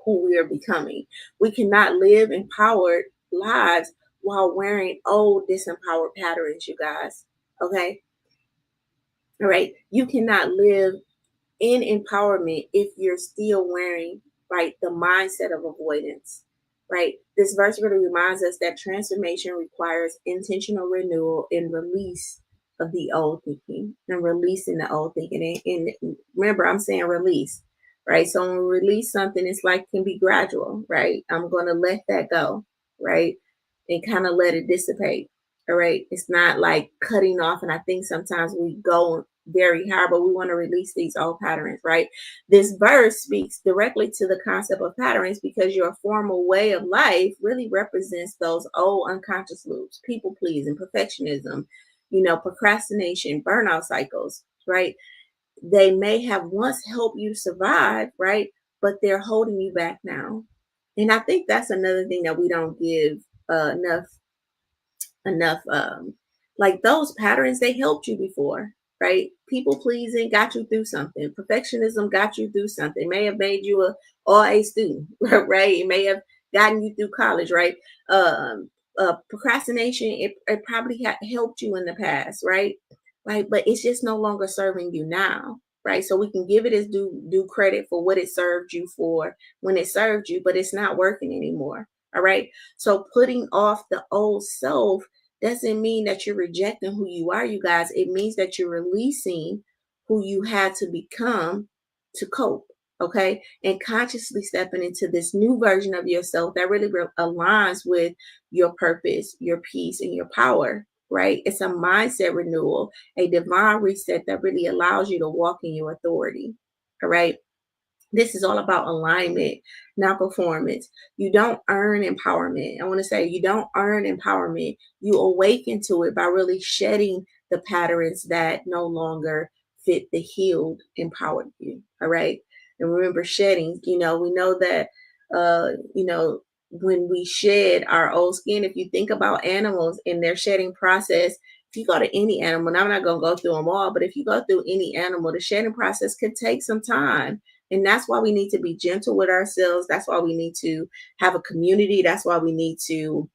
who we are becoming. We cannot live empowered lives while wearing old disempowered patterns, you guys. Okay. All right. You cannot live in empowerment if you're still wearing, right, the mindset of avoidance, right? This verse really reminds us that transformation requires intentional renewal and release of the old thinking and releasing the old thinking. And remember, I'm saying release, right? So when we release something, it's like can be gradual, right? I'm going to let that go, right? And kind of let it dissipate. All right. It's not like cutting off. And I think sometimes we go very hard, but we want to release these old patterns, right? This verse speaks directly to the concept of patterns because your formal way of life really represents those old unconscious loops, people pleasing, perfectionism, procrastination, burnout cycles, right? They may have once helped you survive, right? But they're holding you back now. And I think that's another thing that we don't give enough like those patterns, they helped you before, right? People pleasing got you through something. Perfectionism got you through something. May have made you a all A student, right? It may have gotten you through college, right? Procrastination, it probably helped you in the past, right? But it's just no longer serving you now, right? So we can give it as due credit for what it served you for when it served you, but it's not working anymore. All right. So putting off the old self doesn't mean that you're rejecting who you are, you guys. It means that you're releasing who you had to become to cope. Okay. And consciously stepping into this new version of yourself that really aligns with your purpose, your peace, and your power. Right. It's a mindset renewal, a divine reset that really allows you to walk in your authority. All right. This is all about alignment, not performance. You don't earn empowerment. I want to say you don't earn empowerment. You awaken to it by really shedding the patterns that no longer fit the healed, empowered you. All right. And remember, shedding, we know that, when we shed our old skin, if you think about animals in their shedding process, if you go to any animal, and I'm not going to go through them all, but if you go through any animal, the shedding process could take some time. And that's why we need to be gentle with ourselves. That's why we need to have a community. That's why we need to,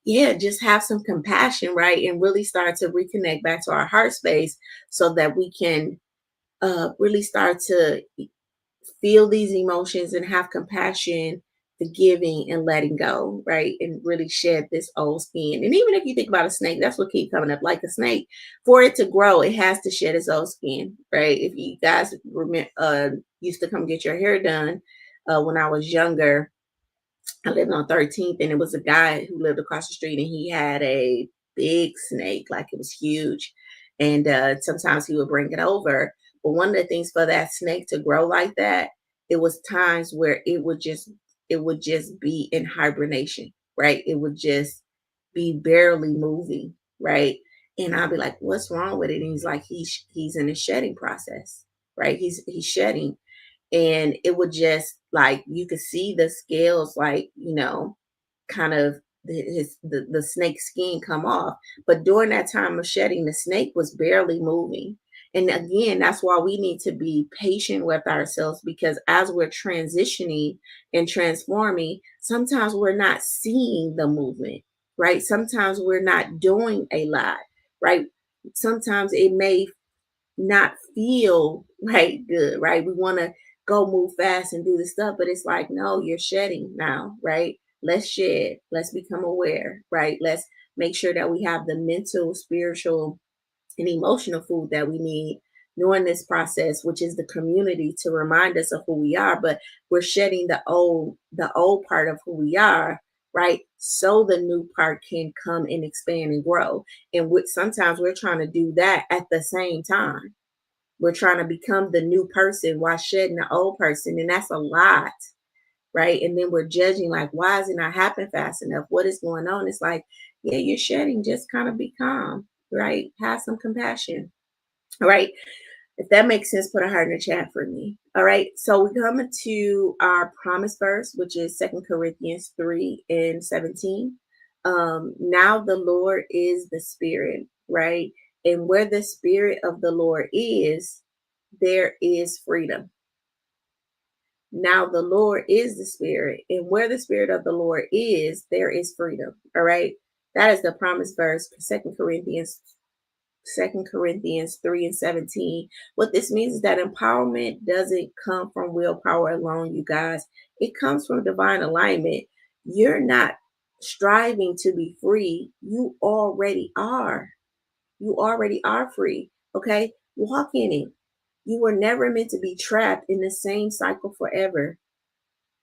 just have some compassion, right? And really start to reconnect back to our heart space so that we can really start to feel these emotions and have compassion, forgiving, and letting go, right? And really shed this old skin. And even if you think about a snake, that's what keeps coming up. Like a snake, for it to grow, it has to shed its old skin, right? If you guys remember, used to come get your hair done when I was younger, I lived on 13th, and it was a guy who lived across the street, and he had a big snake, like it was huge. And sometimes he would bring it over. But one of the things for that snake to grow like that, it was times where it would just be in hibernation, right? It would just be barely moving, right? And I'll be like, what's wrong with it? And he's like, he's in a shedding process, right? He's shedding. And it would just like you could see the scales, like, kind of the snake's skin come off. But during that time of shedding, the snake was barely moving. And again, that's why we need to be patient with ourselves, because as we're transitioning and transforming, sometimes we're not seeing the movement, right? Sometimes we're not doing a lot, right? Sometimes it may not feel right good, right? We want to go move fast and do the stuff, but it's like, no, you're shedding now, right? Let's shed. Let's become aware, right? Let's make sure that we have the mental, spiritual, and emotional food that we need during this process, which is the community to remind us of who we are. But we're shedding the old part of who we are, right? So the new part can come and expand and grow. And sometimes we're trying to do that at the same time. We're trying to become the new person while shedding the old person. And that's a lot, right? And then we're judging, like, why is it not happening fast enough? What is going on? It's like, yeah, you're shedding. Just kind of be calm, right? Have some compassion. All right. If that makes sense, put a heart in the chat for me. All right. So we come to our promise verse, which is 2 Corinthians 3:17. Now the Lord is the Spirit, right? And where the Spirit of the Lord is, there is freedom. Now the Lord is the Spirit, and where the Spirit of the Lord is, there is freedom. All right. That is the promise verse, Second Corinthians 3:17. What this means is that empowerment doesn't come from willpower alone, you guys. It comes from divine alignment. You're not striving to be free. You already are. You already are free. Okay? Walk in it. You were never meant to be trapped in the same cycle forever.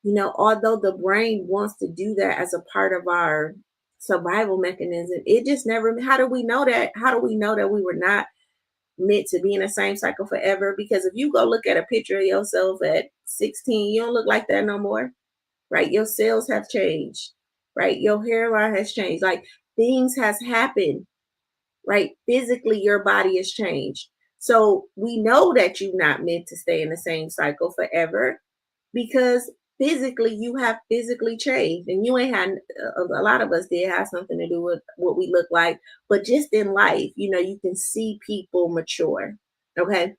Although the brain wants to do that as a part of our survival mechanism, it just never, how do we know that? How do we know that we were not meant to be in the same cycle forever? Because if you go look at a picture of yourself at 16, you don't look like that no more, right? Your cells have changed, right? Your hairline has changed. Like, things has happened, right? Physically, your body has changed. So we know that you're not meant to stay in the same cycle forever, because physically you have physically changed, and you ain't had, a lot of us did have something to do with what we look like. But just in life, you can see people mature. Okay.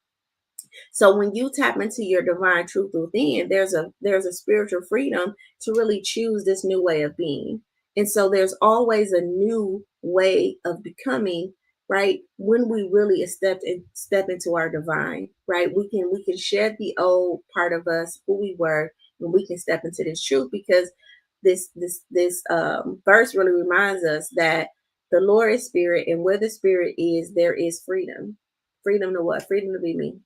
So when you tap into your divine truth within, there's a spiritual freedom to really choose this new way of being. And so there's always a new way of becoming, right? When we really step into our divine, right? We can shed the old part of us, who we were, and we can step into this truth, because this verse really reminds us that the Lord is spirit, and where the spirit is, there is freedom. Freedom to what? Freedom to be me,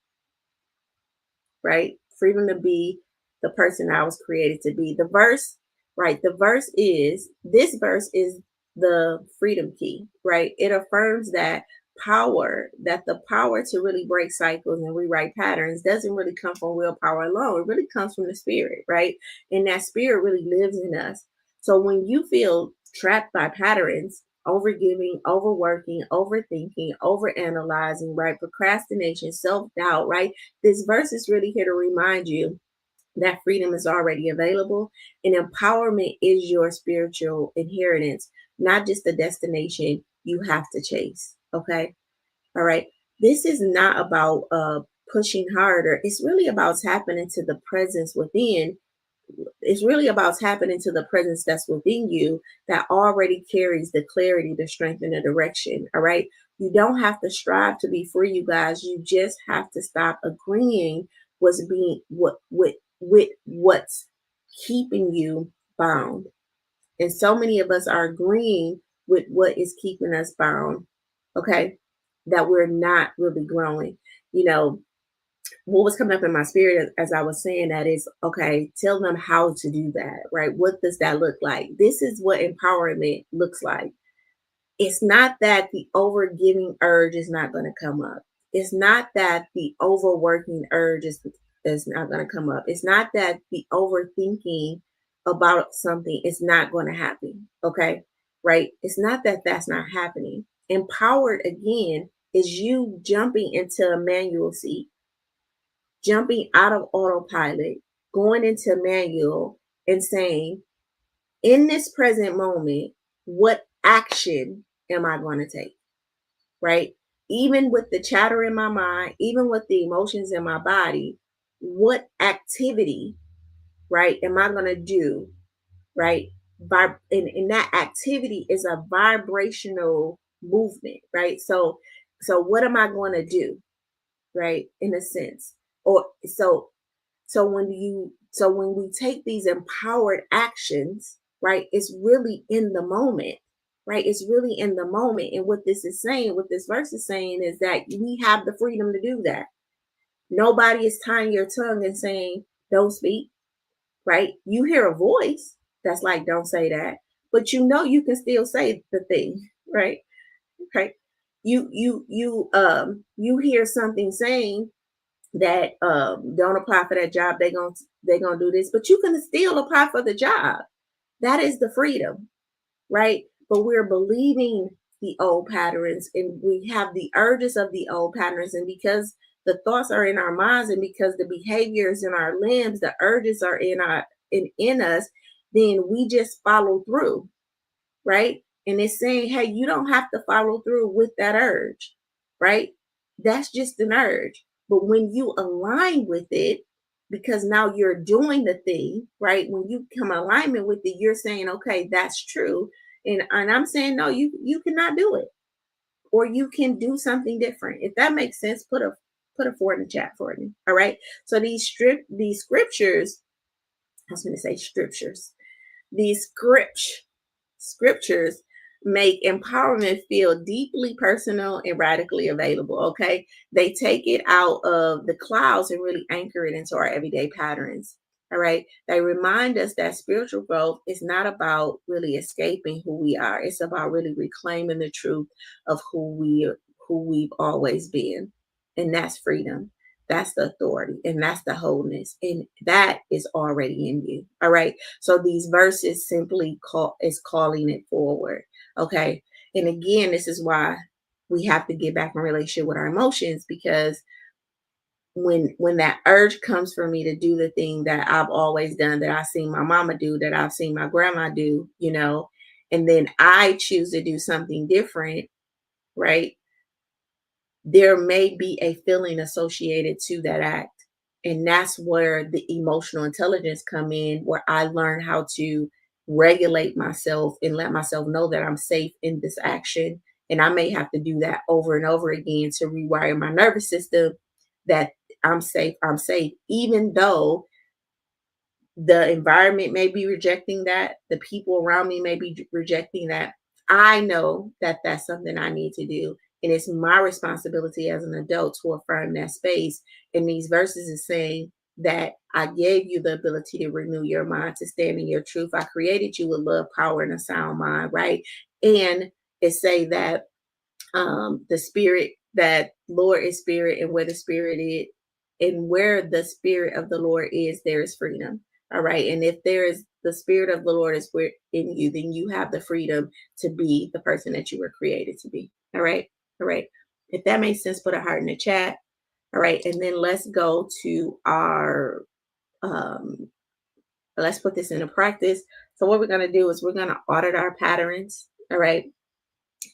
right? Freedom to be the person I was created to be. The verse, right? This verse is the freedom key, right? It affirms that the power to really break cycles and rewrite patterns doesn't really come from willpower alone. It really comes from the spirit, right? And that spirit really lives in us. So when you feel trapped by patterns, overgiving, overworking, overthinking, overanalyzing, right? Procrastination, self-doubt, right? This verse is really here to remind you that freedom is already available, and empowerment is your spiritual inheritance, not just the destination you have to chase. Okay. All right. This is not about pushing harder. It's really about tapping into the presence within. It's really about tapping into the presence that's within you, that already carries the clarity, the strength, and the direction. All right. You don't have to strive to be free, you guys. You just have to stop agreeing what's being what with what's keeping you bound. And so many of us are agreeing with what is keeping us bound. Okay. That we're not really growing. You know, what was coming up in my spirit as I was saying that is, okay, tell them how to do that, right? What does that look like? This is what empowerment looks like. It's not that the overgiving urge is not going to come up. It's not that the overworking urge is not going to come up. It's not that the overthinking about something is not going to happen. Okay. right? It's not that that's not happening. Empowered, again, is you jumping into a manual seat, jumping out of autopilot, going into manual and saying, in this present moment, what action am I going to take? Right? Even with the chatter in my mind, even with the emotions in my body, what activity, right, am I going to do? Right? And that activity is a vibrational movement, right? So what am I going to do? Right? In a sense. Or so when we take these empowered actions, right, it's really in the moment, right? It's really in the moment. And what this is saying, what this verse is saying, is that we have the freedom to do that. Nobody is tying your tongue and saying, don't speak, right? You hear a voice that's like, don't say that, but you can still say the thing, right? Okay. You hear something saying that don't apply for that job, they're gonna do this, but you can still apply for the job. That is the freedom, right? But we're believing the old patterns, and we have the urges of the old patterns, and because the thoughts are in our minds, and because the behaviors in our limbs, the urges are in us, then we just follow through, right? And it's saying, hey, you don't have to follow through with that urge, right? That's just an urge. But when you align with it, because now you're doing the thing, right? When you come alignment with it, you're saying, okay, that's true. And I'm saying, no, you cannot do it. Or you can do something different. If that makes sense, put a four in the chat for me. All right. So these scriptures, I was gonna say scriptures, these scriptures make empowerment feel deeply personal and radically available. Okay. They take it out of the clouds and really anchor it into our everyday patterns. All right. They remind us that spiritual growth is not about really escaping who we are. It's about really reclaiming the truth of who we've always been. And that's freedom. That's the authority, and that's the wholeness. And that is already in you. All right. So these verses simply is calling it forward. Okay. And again, this is why we have to get back in relationship with our emotions, because when that urge comes for me to do the thing that I've always done, that I've seen my mama do, that I've seen my grandma do, and then I choose to do something different, right? There may be a feeling associated to that act. And that's where the emotional intelligence come in, where I learn how to regulate myself and let myself know that I'm safe in this action. And I may have to do that over and over again to rewire my nervous system that I'm safe, even though the environment may be rejecting that, the people around me may be rejecting that. I know that that's something I need to do, and it's my responsibility as an adult to affirm that space. And these verses is saying that I gave you the ability to renew your mind, to stand in your truth. I created you with love, power, and a sound mind, right? And it say that the spirit, that Lord is spirit, and where the spirit is, and where the spirit of the Lord is, there is freedom. All right. And if there is the spirit of the Lord is in you, then you have the freedom to be the person that you were created to be. All right. All right. If that makes sense, put a heart in the chat. All right. And then let's go to our let's put this into practice. So what we're going to do is we're going to audit our patterns. All right.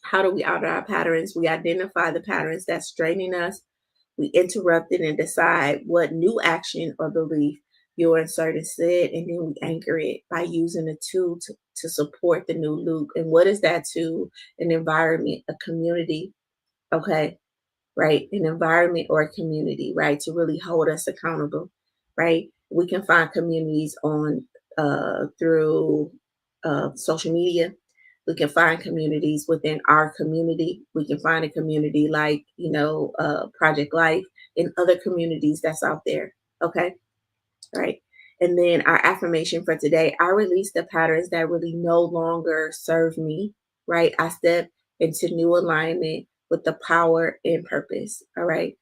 How do we audit our patterns? We identify the patterns that's straining us. We interrupt it and decide what new action or belief you'll insert instead, and then we anchor it by using a tool to support the new loop. And what is that tool? An environment, a community, okay, right? An environment or a community, right? To really hold us accountable, right? We can find communities on through social media. We can find communities within our community. We can find a community like, Project Life, and other communities that's out there. Okay. Right. And then our affirmation for today, I release the patterns that really no longer serve me. Right. I step into new alignment with the power and purpose. All right.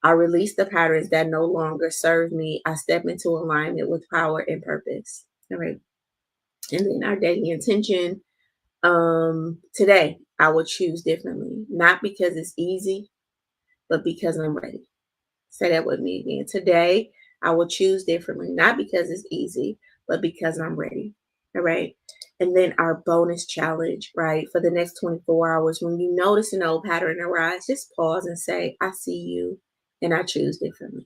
I release the patterns that no longer serve me. I step into alignment with power and purpose. All right. And then our daily intention, Today I will choose differently, not because it's easy, but because I'm ready. Say that with me again. Today I will choose differently, not because it's easy, but because I'm ready. All right. And then our bonus challenge, right? For the next 24 hours, when you notice an old pattern arise, just pause and say, I see you and I choose differently.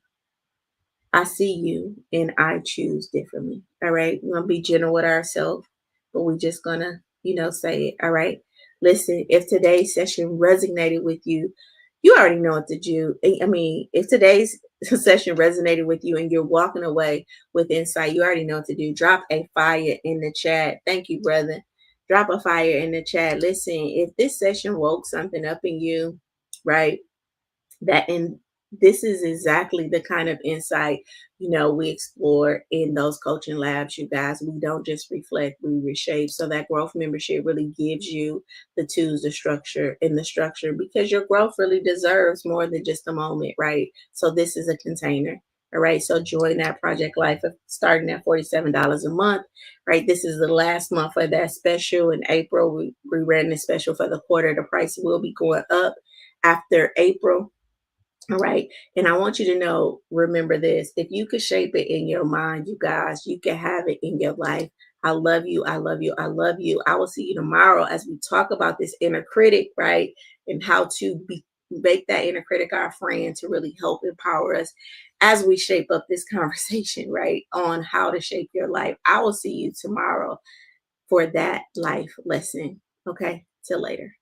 I see you and I choose differently. All right. We're gonna be gentle with ourselves, but we're just gonna, say it. All right. Listen, if today's session resonated with you, you already know what to do. I mean, if today's session resonated with you and you're walking away with insight, you already know what to do. Drop a fire in the chat. Thank you, brother. Drop a fire in the chat. Listen, if this session woke something up in you, right? that and this is exactly the kind of insight we explore in those coaching labs. You guys, we don't just reflect, we reshape. So that growth membership really gives you the tools, the structure, because your growth really deserves more than just a moment, right? So this is a container. All right, so join that project life starting at $47 a month, right? This is the last month for that special. In April we ran the special for the quarter. The price will be going up after April. All right. And I want you to know, remember this. If you could shape it in your mind, you guys, you can have it in your life. I love you. I love you. I love you. I will see you tomorrow as we talk about this inner critic, right? And how to make that inner critic our friend to really help empower us as we shape up this conversation, right? On how to shape your life. I will see you tomorrow for that life lesson. Okay. Till later.